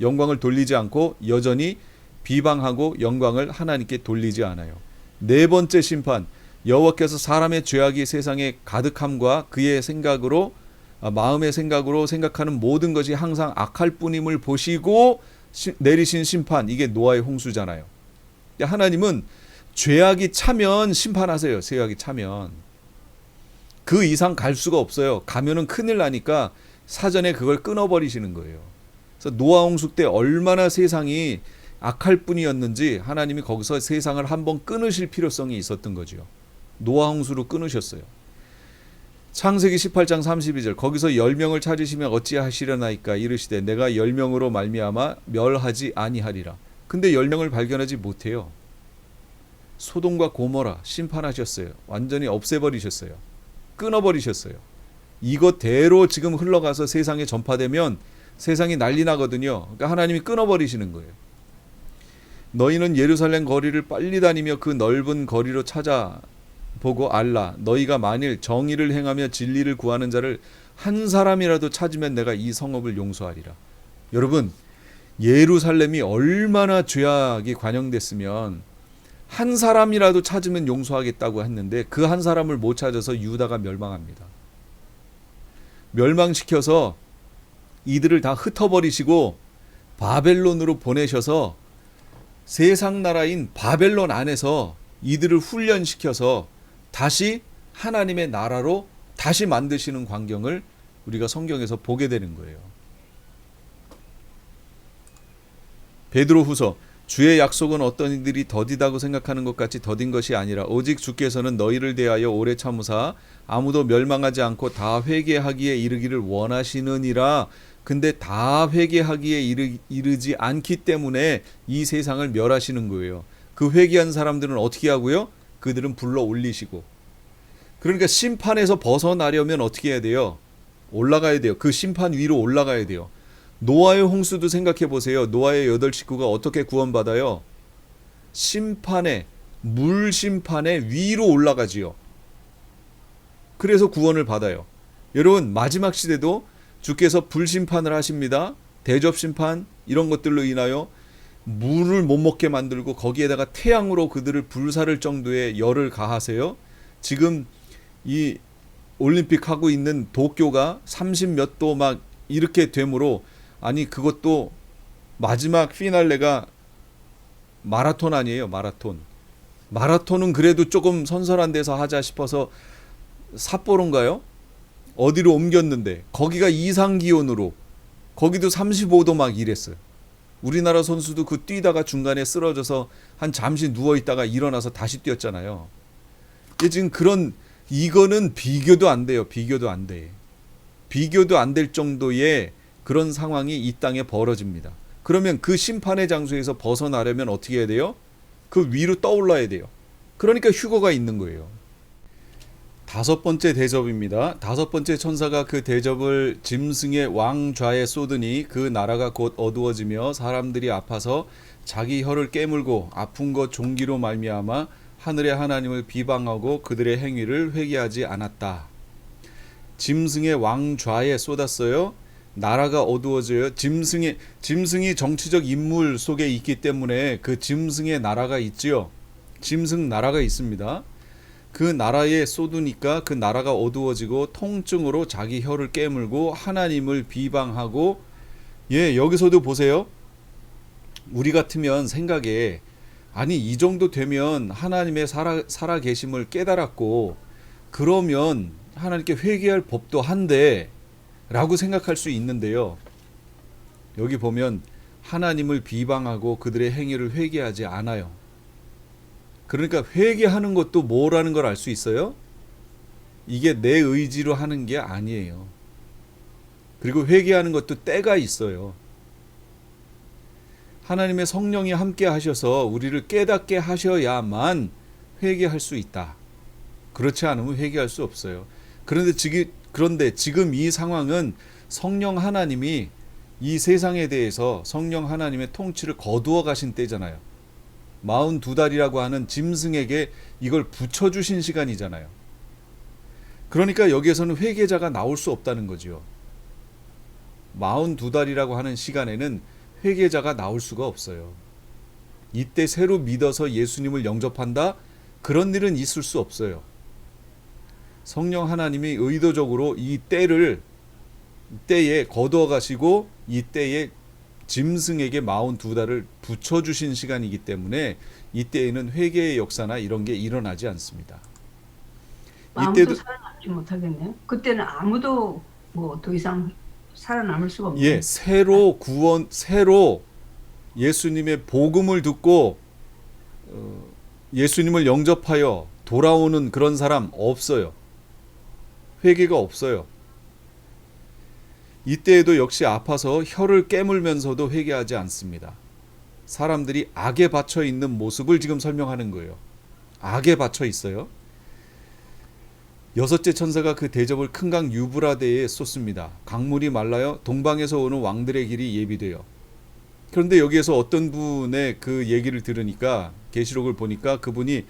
영광을 돌리지 않고 여전히 비방하고 영광을 하나님께 돌리지 않아요. 네 번째 심판, 여호와께서 사람의 죄악이 세상에 가득함과 그의 생각으로 마음의 생각으로 생각하는 모든 것이 항상 악할 뿐임을 보시고 내리신 심판, 이게 노아의 홍수잖아요. 하나님은 죄악이 차면 심판하세요. 죄악이 차면 그 이상 갈 수가 없어요. 가면은 큰일 나니까 사전에 그걸 끊어버리시는 거예요. 그래서 노아 홍수 때 얼마나 세상이 악할 뿐이었는지 하나님이 거기서 세상을 한번 끊으실 필요성이 있었던 거죠. 노아 홍수로 끊으셨어요. 창세기 18장 32절, 거기서 10명을 찾으시면 어찌하시려나이까 이르시되 내가 10명으로 말미암아 멸하지 아니하리라. 근데 10명을 발견하지 못해요. 소돔과 고모라 심판하셨어요. 완전히 없애버리셨어요. 끊어버리셨어요. 이것대로 지금 흘러가서 세상에 전파되면 세상이 난리 나거든요. 그러니까 하나님이 끊어버리시는 거예요. 너희는 예루살렘 거리를 빨리 다니며 그 넓은 거리로 찾아보고 알라. 너희가 만일 정의를 행하며 진리를 구하는 자를 한 사람이라도 찾으면 내가 이 성읍을 용서하리라. 여러분, 예루살렘이 얼마나 죄악이 관영됐으면 한 사람이라도 찾으면 용서하겠다고 했는데 그 한 사람을 못 찾아서 유다가 멸망합니다. 멸망시켜서 이들을 다 흩어버리시고 바벨론으로 보내셔서 세상 나라인 바벨론 안에서 이들을 훈련시켜서 다시 하나님의 나라로 다시 만드시는 광경을 우리가 성경에서 보게 되는 거예요. 베드로후서, 주의 약속은 어떤 이들이 더디다고 생각하는 것 같이 더딘 것이 아니라 오직 주께서는 너희를 대하여 오래 참으사 아무도 멸망하지 않고 다 회개하기에 이르기를 원하시느니라. 근데 다 회개하기에 이르지 않기 때문에 이 세상을 멸하시는 거예요. 그 회개한 사람들은 어떻게 하고요? 그들은 불러 올리시고. 그러니까 심판에서 벗어나려면 어떻게 해야 돼요? 올라가야 돼요. 그 심판 위로 올라가야 돼요. 노아의 홍수도 생각해 보세요. 노아의 8 식구가 어떻게 구원받아요? 심판에, 물 심판에 위로 올라가지요. 그래서 구원을 받아요. 여러분, 마지막 시대도 주께서 불심판을 하십니다. 대접심판 이런 것들로 인하여 물을 못 먹게 만들고 거기에다가 태양으로 그들을 불사를 정도의 열을 가하세요. 지금 이 올림픽 하고 있는 도쿄가 30몇 도 막 이렇게 되므로, 아니 그것도 마지막 피날레가 마라톤 아니에요. 마라톤은 그래도 조금 선선한 데서 하자 싶어서 삿포로인가요? 어디로 옮겼는데 거기가 이상기온으로 거기도 35도 막 이랬어요. 우리나라 선수도 그 뛰다가 중간에 쓰러져서 한 잠시 누워있다가 일어나서 다시 뛰었잖아요. 지금 이거는 비교도 안 돼요. 비교도 안 될 정도의 그런 상황이 이 땅에 벌어집니다. 그러면 그 심판의 장소에서 벗어나려면 어떻게 해야 돼요? 그 위로 떠올라야 돼요. 그러니까 휴거가 있는 거예요. 5번째 대접입니다. 5번째 천사가 그 대접을 짐승의 왕좌에 쏟으니 그 나라가 곧 어두워지며 사람들이 아파서 자기 혀를 깨물고 아픈 것 종기로 말미암아 하늘의 하나님을 비방하고 그들의 행위를 회개하지 않았다. 짐승의 왕좌에 쏟았어요. 나라가 어두워져요. 짐승이 정치적 인물 속에 있기 때문에 그 짐승의 나라가 있지요. 짐승 나라가 있습니다. 그 나라에 쏟으니까 그 나라가 어두워지고 통증으로 자기 혀를 깨물고 하나님을 비방하고, 여기서도 보세요. 우리 같으면 생각에 아니 이 정도 되면 하나님의 살아 계심을 깨달았고 그러면 하나님께 회개할 법도 한데 라고 생각할 수 있는데요. 여기 보면 하나님을 비방하고 그들의 행위를 회개하지 않아요. 그러니까 회개하는 것도 뭐라는 걸 알 수 있어요? 이게 내 의지로 하는 게 아니에요. 그리고 회개하는 것도 때가 있어요. 하나님의 성령이 함께 하셔서 우리를 깨닫게 하셔야만 회개할 수 있다. 그렇지 않으면 회개할 수 없어요. 그런데 지금 이 상황은 성령 하나님이 이 세상에 대해서 성령 하나님의 통치를 거두어 가신 때잖아요. 42달이라고 하는 짐승에게 이걸 붙여주신 시간이잖아요. 그러니까 여기에서는 회개자가 나올 수 없다는 거죠. 42달이라고 하는 시간에는 회개자가 나올 수가 없어요. 이때 새로 믿어서 예수님을 영접한다? 그런 일은 있을 수 없어요. 성령 하나님이 의도적으로 이 때에 거두어 가시고 이 때에 짐승에게 42달을 붙여주신 시간이기 때문에 이때에는 회개의 역사나 이런 게 일어나지 않습니다. 아무도 살아남지 못하겠네요. 그때는 아무도 뭐 더 이상 살아남을 수가 없네요. 예, 새로 예수님의 복음을 듣고 예수님을 영접하여 돌아오는 그런 사람 없어요. 회개가 없어요. 이때에도 역시 아파서 혀를 깨물면서도 회개하지 않습니다. 사람들이 악에 받쳐 있는 모습을 지금 설명하는 거예요. 악에 받쳐 있어요. 여섯째 천사가 그 대접을 큰 강 유브라데에 쏟습니다. 강물이 말라요. 동방에서 오는 왕들의 길이 예비돼요. 그런데 여기에서 어떤 분의 그 얘기를 들으니까 계시록을 보니까 그분이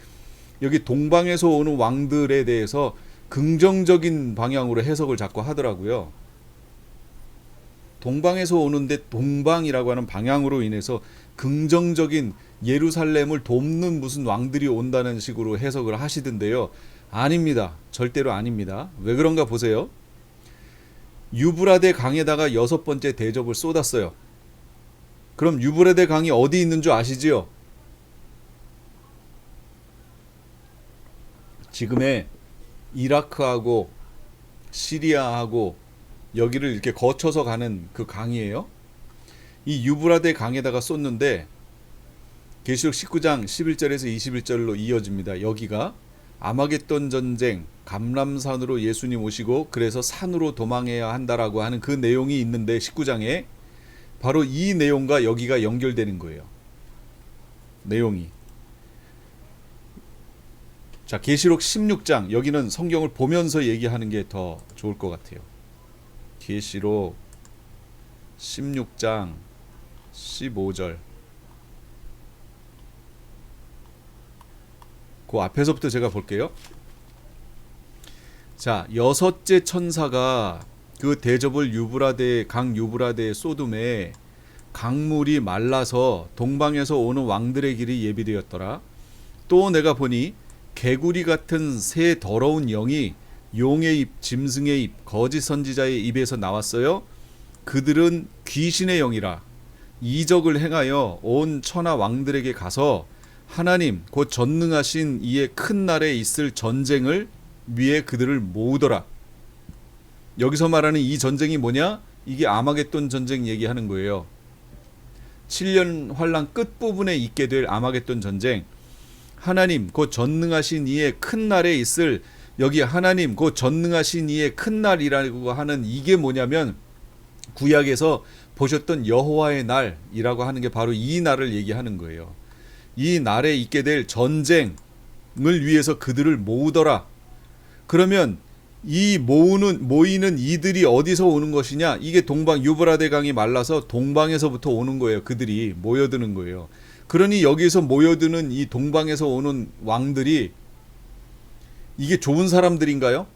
여기 동방에서 오는 왕들에 대해서 긍정적인 방향으로 해석을 자꾸 하더라고요. 동방에서 오는데 동방이라고 하는 방향으로 인해서 긍정적인 예루살렘을 돕는 무슨 왕들이 온다는 식으로 해석을 하시던데요. 아닙니다. 절대로 아닙니다. 왜 그런가 보세요. 유브라데 강에다가 6번째 대접을 쏟았어요. 그럼 유브라데 강이 어디 있는 줄 아시지요? 지금의 이라크하고 시리아하고 여기를 이렇게 거쳐서 가는 그 강이에요. 이 유브라데 강에다가 쏟는데 계시록 19장 11절에서 21절로 이어집니다. 여기가 아마겟돈 전쟁, 감람산으로 예수님 오시고 그래서 산으로 도망해야 한다라고 하는 그 내용이 있는데 19장에 바로 이 내용과 여기가 연결되는 거예요. 내용이. 자, 계시록 16장, 여기는 성경을 보면서 얘기하는 게 더 좋을 것 같아요. 계시록 16장 15절. 그 앞에서부터 제가 볼게요. 자, 여섯째 천사가 그 대접을 강 유브라데의 소돔에 강물이 말라서 동방에서 오는 왕들의 길이 예비되었더라. 또 내가 보니 개구리 같은 새 더러운 영이 용의 입, 짐승의 입, 거짓 선지자의 입에서 나왔어요. 그들은 귀신의 영이라 이적을 행하여 온 천하 왕들에게 가서 하나님 곧 전능하신 이의 큰 날에 있을 전쟁을 위해 그들을 모으더라. 여기서 말하는 이 전쟁이 뭐냐? 이게 아마겟돈 전쟁 얘기하는 거예요. 7년 환란 끝부분에 있게 될 아마겟돈 전쟁. 하나님 곧 전능하신 이의 큰 날에 있을, 여기 하나님 곧 전능하신 이의 큰 날이라고 하는 이게 뭐냐면 구약에서 보셨던 여호와의 날이라고 하는 게 바로 이 날을 얘기하는 거예요. 이 날에 있게 될 전쟁을 위해서 그들을 모으더라. 그러면 이 모이는 이들이 어디서 오는 것이냐? 이게 동방 유브라데 강이 말라서 동방에서부터 오는 거예요. 그들이 모여드는 거예요. 그러니 여기서 모여드는 이 동방에서 오는 왕들이 이게 좋은 사람들인가요?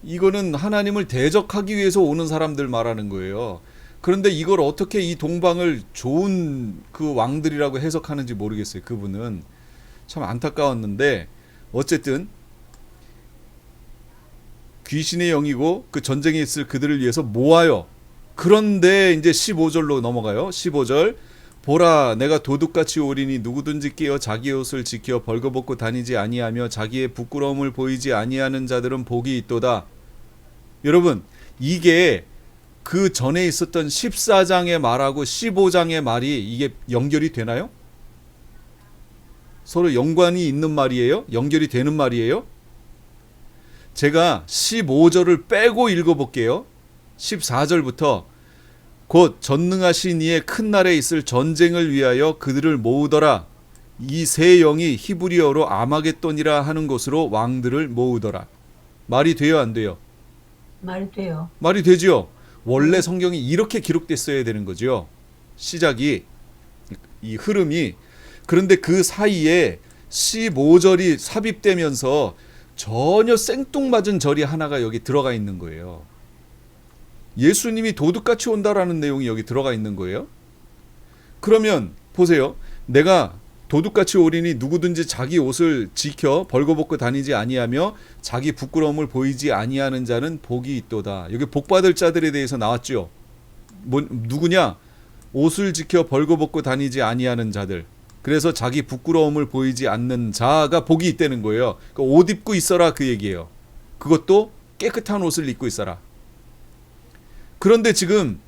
이거는 하나님을 대적하기 위해서 오는 사람들 말하는 거예요. 그런데 이걸 어떻게 이 동방을 좋은 그 왕들이라고 해석하는지 모르겠어요. 그분은 참 안타까웠는데 어쨌든 귀신의 영이고 그 전쟁에 있을 그들을 위해서 모아요. 그런데 이제 15절로 넘어가요. 15절 보라, 내가 도둑같이 오리니 누구든지 깨어 자기 옷을 지켜 벌거벗고 다니지 아니하며 자기의 부끄러움을 보이지 아니하는 자들은 복이 있도다. 여러분, 이게 그 전에 있었던 14장의 말하고 15장의 말이 이게 연결이 되나요? 서로 연관이 있는 말이에요? 연결이 되는 말이에요? 제가 15절을 빼고 읽어볼게요. 14절부터 곧 전능하신 이의 큰 날에 있을 전쟁을 위하여 그들을 모으더라. 이 세 영이 히브리어로 아마겟돈이라 하는 곳으로 왕들을 모으더라. 말이 돼요, 안 돼요? 말이 돼요. 말이 되죠. 원래 성경이 이렇게 기록됐어야 되는 거죠. 시작이, 이 흐름이. 그런데 그 사이에 15절이 삽입되면서 전혀 생뚱맞은 절이 하나가 여기 들어가 있는 거예요. 예수님이 도둑같이 온다라는 내용이 여기 들어가 있는 거예요. 그러면 보세요. 내가 도둑같이 오리니 누구든지 자기 옷을 지켜 벌거벗고 다니지 아니하며 자기 부끄러움을 보이지 아니하는 자는 복이 있도다. 여기 복받을 자들에 대해서 나왔죠. 누구냐? 옷을 지켜 벌거벗고 다니지 아니하는 자들. 그래서 자기 부끄러움을 보이지 않는 자가 복이 있다는 거예요. 그러니까 옷 입고 있어라 그 얘기예요. 그것도 깨끗한 옷을 입고 있어라. 그런데 지금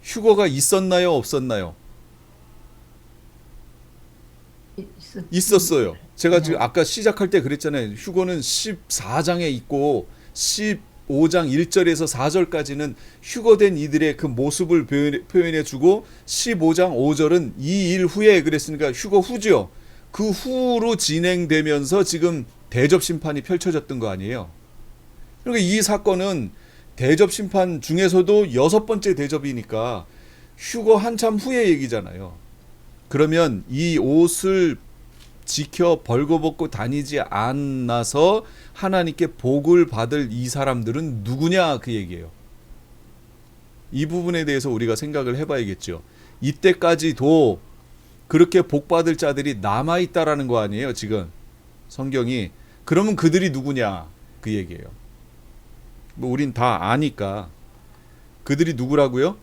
휴거가 있었나요? 없었나요? 있었어요. 제가 지금 아까 시작할 때 그랬잖아요. 휴거는 14장에 있고 15장 1절에서 4절까지는 휴거된 이들의 그 모습을 표현해 주고 15장 5절은 이 일 후에 그랬으니까 휴거 후죠. 그 후로 진행되면서 지금 대접 심판이 펼쳐졌던 거 아니에요. 그러니까 이 사건은 대접 심판 중에서도 6번째 대접이니까 휴거 한참 후의 얘기잖아요. 그러면 이 옷을 지켜 벌거벗고 다니지 않아서 하나님께 복을 받을 이 사람들은 누구냐 그 얘기예요. 이 부분에 대해서 우리가 생각을 해봐야겠죠. 이때까지도 그렇게 복받을 자들이 남아있다라는 거 아니에요 지금 성경이. 그러면 그들이 누구냐 그 얘기예요. 뭐 우린 다 아니까. 그들이 누구라고요?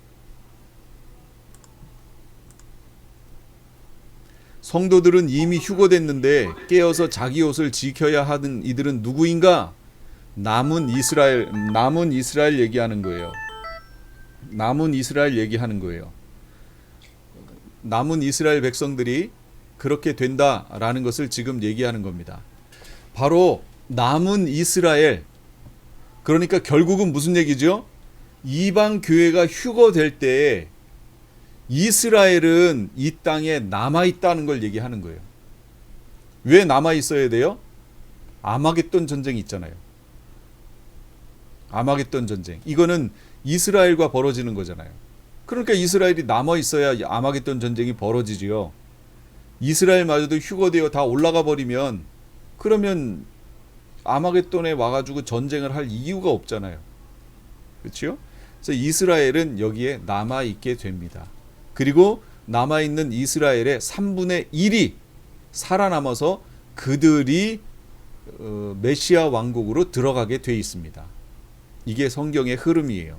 성도들은 이미 휴거됐는데 깨어서 자기 옷을 지켜야 하는 이들은 누구인가? 남은 이스라엘 얘기하는 거예요. 남은 이스라엘 얘기하는 거예요. 남은 이스라엘 백성들이 그렇게 된다라는 것을 지금 얘기하는 겁니다. 바로 남은 이스라엘. 그러니까 결국은 무슨 얘기죠? 이방 교회가 휴거될 때 이스라엘은 이 땅에 남아있다는 걸 얘기하는 거예요. 왜 남아있어야 돼요? 아마겟돈 전쟁이 있잖아요. 아마겟돈 전쟁. 이거는 이스라엘과 벌어지는 거잖아요. 그러니까 이스라엘이 남아있어야 아마겟돈 전쟁이 벌어지지요. 이스라엘마저도 휴거되어 다 올라가 버리면 그러면 아마겟돈에 와가지고 전쟁을 할 이유가 없잖아요. 그렇죠? 그래서 이스라엘은 여기에 남아있게 됩니다. 그리고 남아있는 이스라엘의 3분의 1이 살아남아서 그들이 메시아 왕국으로 들어가게 돼 있습니다. 이게 성경의 흐름이에요.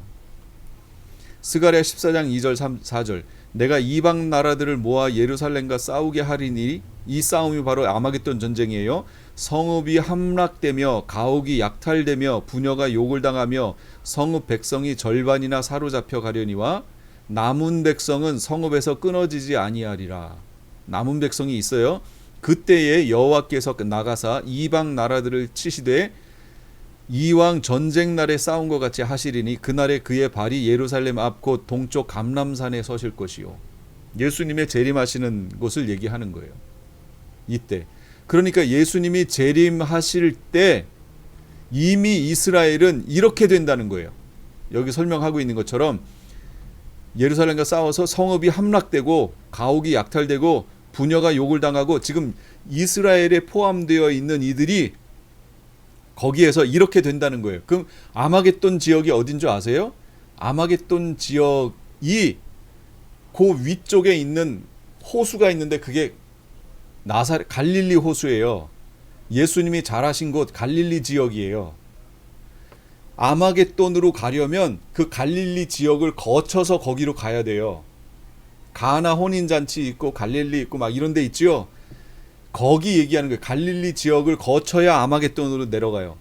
스가랴 14장 2절 4절 내가 이방 나라들을 모아 예루살렘과 싸우게 하리니 이 싸움이 바로 아마겟돈 전쟁이에요. 성읍이 함락되며 가옥이 약탈되며 부녀가 욕을 당하며 성읍 백성이 절반이나 사로잡혀 가려니와 남은 백성은 성읍에서 끊어지지 아니하리라. 남은 백성이 있어요. 그때에 여호와께서 나가사 이방 나라들을 치시되 이왕 전쟁 날에 싸운 것 같이 하시리니 그날에 그의 발이 예루살렘 앞 곧 동쪽 감람산에 서실 것이요. 예수님의 재림하시는 곳을 얘기하는 거예요. 이때. 그러니까 예수님이 재림하실 때 이미 이스라엘은 이렇게 된다는 거예요. 여기 설명하고 있는 것처럼 예루살렘과 싸워서 성읍이 함락되고 가옥이 약탈되고 부녀가 욕을 당하고 지금 이스라엘에 포함되어 있는 이들이 거기에서 이렇게 된다는 거예요. 그럼 아마겟돈 지역이 어딘 줄 아세요? 아마겟돈 지역이 그 위쪽에 있는 호수가 있는데 그게 갈릴리 호수예요. 예수님이 자라신 곳 갈릴리 지역이에요. 아마겟돈으로 가려면 그 갈릴리 지역을 거쳐서 거기로 가야 돼요. 가나 혼인잔치 있고 갈릴리 있고 막 이런 데 있죠. 거기 얘기하는 거예요. 갈릴리 지역을 거쳐야 아마겟돈으로 내려가요.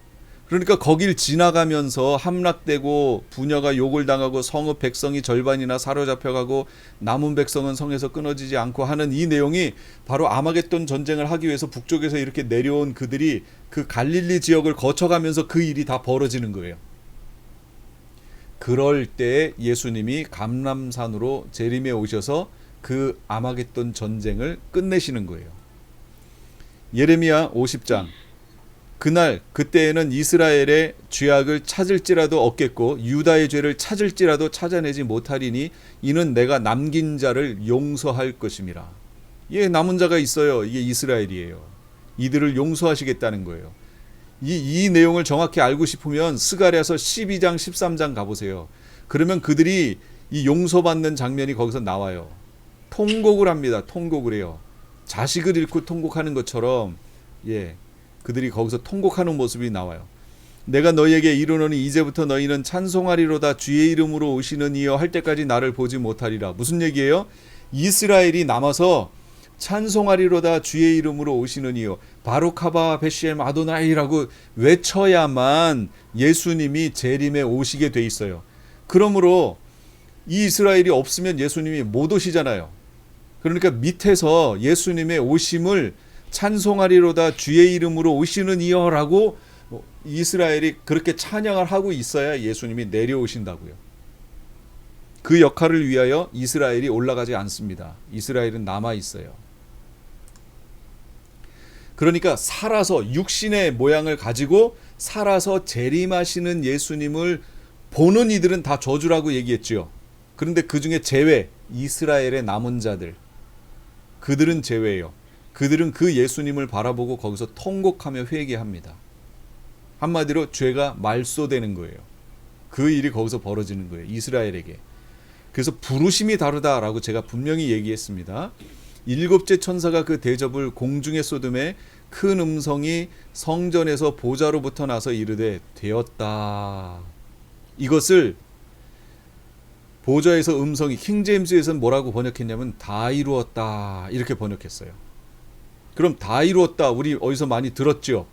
그러니까 거길 지나가면서 함락되고 부녀가 욕을 당하고 성읍 백성이 절반이나 사로잡혀가고 남은 백성은 성에서 끊어지지 않고 하는 이 내용이 바로 아마겟돈 전쟁을 하기 위해서 북쪽에서 이렇게 내려온 그들이 그 갈릴리 지역을 거쳐가면서 그 일이 다 벌어지는 거예요. 그럴 때 예수님이 감람산으로 재림에 오셔서 그 아마겟돈 전쟁을 끝내시는 거예요. 예레미야 50장. 그때에는 이스라엘의 죄악을 찾을지라도 얻겠고 유다의 죄를 찾을지라도 찾아내지 못하리니 이는 내가 남긴 자를 용서할 것임이라. 예, 남은 자가 있어요. 이게 이스라엘이에요. 이들을 용서하시겠다는 거예요. 이 내용을 정확히 알고 싶으면 스가랴서 12장 13장 가보세요. 그러면 그들이 이 용서받는 장면이 거기서 나와요. 통곡을 합니다. 통곡을 해요. 자식을 잃고 통곡하는 것처럼 예, 그들이 거기서 통곡하는 모습이 나와요. 내가 너희에게 이르노니 이제부터 너희는 찬송하리로다 주의 이름으로 오시는 이여 할 때까지 나를 보지 못하리라. 무슨 얘기예요? 이스라엘이 남아서 찬송하리로다 주의 이름으로 오시는 이여 바룩하바 베시엠 아도나이라고 외쳐야만 예수님이 재림에 오시게 돼 있어요. 그러므로 이 이스라엘이 없으면 예수님이 못 오시잖아요. 그러니까 밑에서 예수님의 오심을 찬송하리로다 주의 이름으로 오시는 이여라고 이스라엘이 그렇게 찬양을 하고 있어야 예수님이 내려오신다고요. 그 역할을 위하여 이스라엘이 올라가지 않습니다. 이스라엘은 남아 있어요. 그러니까 살아서 육신의 모양을 가지고 살아서 재림하시는 예수님을 보는 이들은 다 저주라고 얘기했죠. 그런데 그 중에 제외, 이스라엘의 남은 자들, 그들은 제외예요. 그들은 그 예수님을 바라보고 거기서 통곡하며 회개합니다. 한마디로 죄가 말소되는 거예요. 그 일이 거기서 벌어지는 거예요. 이스라엘에게. 그래서 부르심이 다르다라고 제가 분명히 얘기했습니다. 일곱째 천사가 그 대접을 공중에 쏟음에 큰 음성이 성전에서 보좌로부터 나서 이르되 되었다. 이것을 보좌에서 음성이 킹제임스에서는 뭐라고 번역했냐면 다 이루었다 이렇게 번역했어요. 그럼 다 이루었다 우리 어디서 많이 들었죠?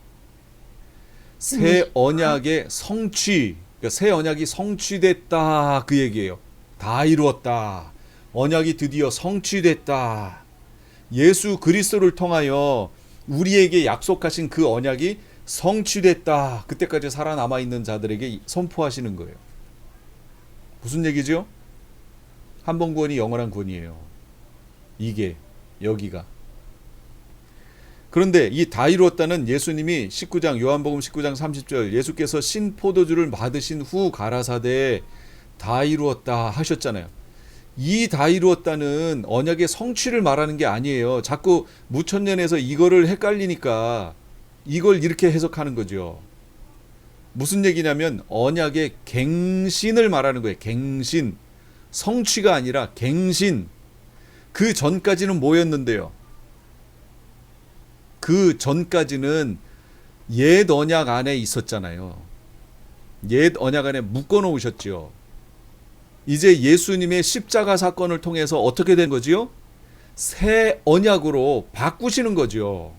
새 언약의 성취, 그러니까 새 언약이 성취됐다 그 얘기예요. 다 이루었다. 언약이 드디어 성취됐다. 예수 그리스도를 통하여 우리에게 약속하신 그 언약이 성취됐다. 그때까지 살아남아 있는 자들에게 선포하시는 거예요. 무슨 얘기죠? 한 번 구원이 영원한 구원이에요. 이게 여기가. 그런데 이 다 이루었다는 예수님이 19장 요한복음 19장 30절 예수께서 신포도주를 받으신 후 가라사대 다 이루었다 하셨잖아요. 이 다 이루었다는 언약의 성취를 말하는 게 아니에요. 자꾸 무천년에서 이거를 헷갈리니까 이걸 이렇게 해석하는 거죠. 무슨 얘기냐면 언약의 갱신을 말하는 거예요. 갱신. 성취가 아니라 갱신. 그 전까지는 뭐였는데요? 그 전까지는 옛 언약 안에 있었잖아요. 옛 언약 안에 묶어 놓으셨죠. 이제 예수님의 십자가 사건을 통해서 어떻게 된 거지요? 새 언약으로 바꾸시는 거죠.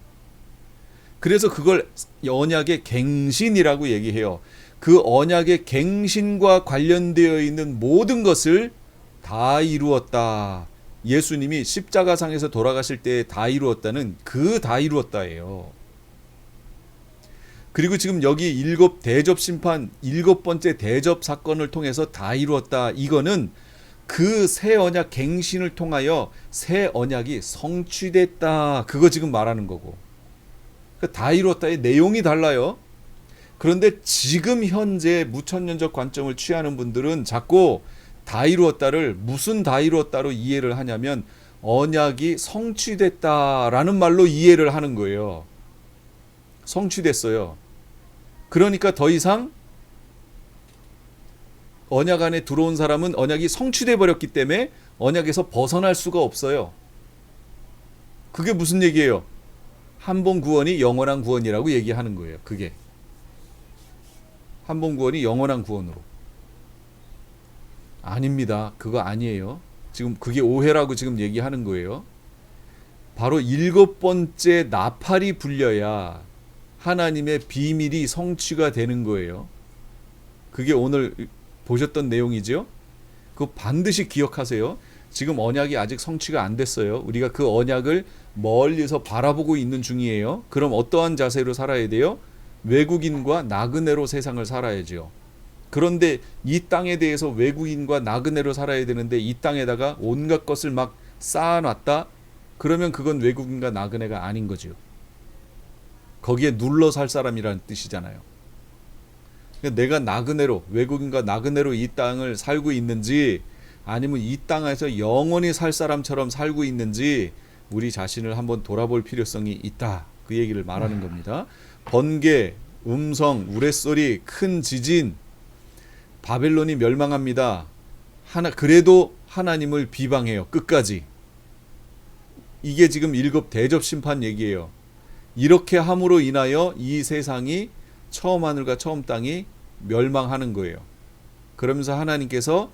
그래서 그걸 언약의 갱신이라고 얘기해요. 그 언약의 갱신과 관련되어 있는 모든 것을 다 이루었다. 예수님이 십자가상에서 돌아가실 때 다 이루었다는 그 다 이루었다예요. 그리고 지금 여기 일곱 대접 심판, 일곱 번째 대접 사건을 통해서 다 이루었다. 이거는 그 새 언약 갱신을 통하여 새 언약이 성취됐다. 그거 지금 말하는 거고. 그러니까 다 이루었다의 내용이 달라요. 그런데 지금 현재 무천년적 관점을 취하는 분들은 자꾸 다 이루었다를 무슨 다 이루었다로 이해를 하냐면 언약이 성취됐다라는 말로 이해를 하는 거예요. 성취됐어요. 그러니까 더 이상 언약 안에 들어온 사람은 언약이 성취돼 버렸기 때문에 언약에서 벗어날 수가 없어요. 그게 무슨 얘기예요? 한 번 구원이 영원한 구원이라고 얘기하는 거예요. 그게 한 번 구원이 영원한 구원으로. 아닙니다. 그거 아니에요. 지금 그게 오해라고 지금 얘기하는 거예요. 바로 7번째 나팔이 불려야 하나님의 비밀이 성취가 되는 거예요. 그게 오늘 보셨던 내용이죠. 그거 반드시 기억하세요. 지금 언약이 아직 성취가 안 됐어요. 우리가 그 언약을 멀리서 바라보고 있는 중이에요. 그럼 어떠한 자세로 살아야 돼요? 외국인과 나그네로 세상을 살아야죠. 그런데 이 땅에 대해서 외국인과 나그네로 살아야 되는데 이 땅에다가 온갖 것을 막 쌓아놨다? 그러면 그건 외국인과 나그네가 아닌 거죠. 거기에 눌러 살 사람이라는 뜻이잖아요. 그러니까 내가 나그네로, 외국인과 나그네로 이 땅을 살고 있는지 아니면 이 땅에서 영원히 살 사람처럼 살고 있는지 우리 자신을 한번 돌아볼 필요성이 있다. 그 얘기를 말하는 겁니다. 번개, 음성, 우레소리, 큰 지진, 바벨론이 멸망합니다. 그래도 하나님을 비방해요. 끝까지. 이게 지금 7 대접 심판 얘기예요. 이렇게 함으로 인하여 이 세상이 처음 하늘과 처음 땅이 멸망하는 거예요. 그러면서 하나님께서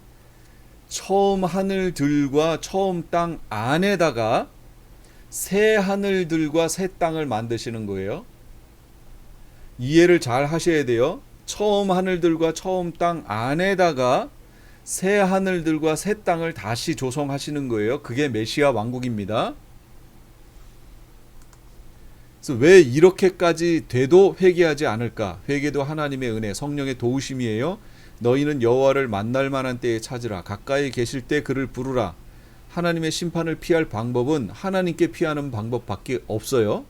처음 하늘들과 처음 땅 안에다가 새 하늘들과 새 땅을 만드시는 거예요. 이해를 잘 하셔야 돼요. 처음 하늘들과 처음 땅 안에다가 새 하늘들과 새 땅을 다시 조성하시는 거예요. 그게 메시아 왕국입니다. 그래서 왜 이렇게까지 돼도 회개하지 않을까? 회개도 하나님의 은혜, 성령의 도우심이에요. 너희는 여호와를 만날 만한 때에 찾으라. 가까이 계실 때 그를 부르라. 하나님의 심판을 피할 방법은 하나님께 피하는 방법밖에 없어요.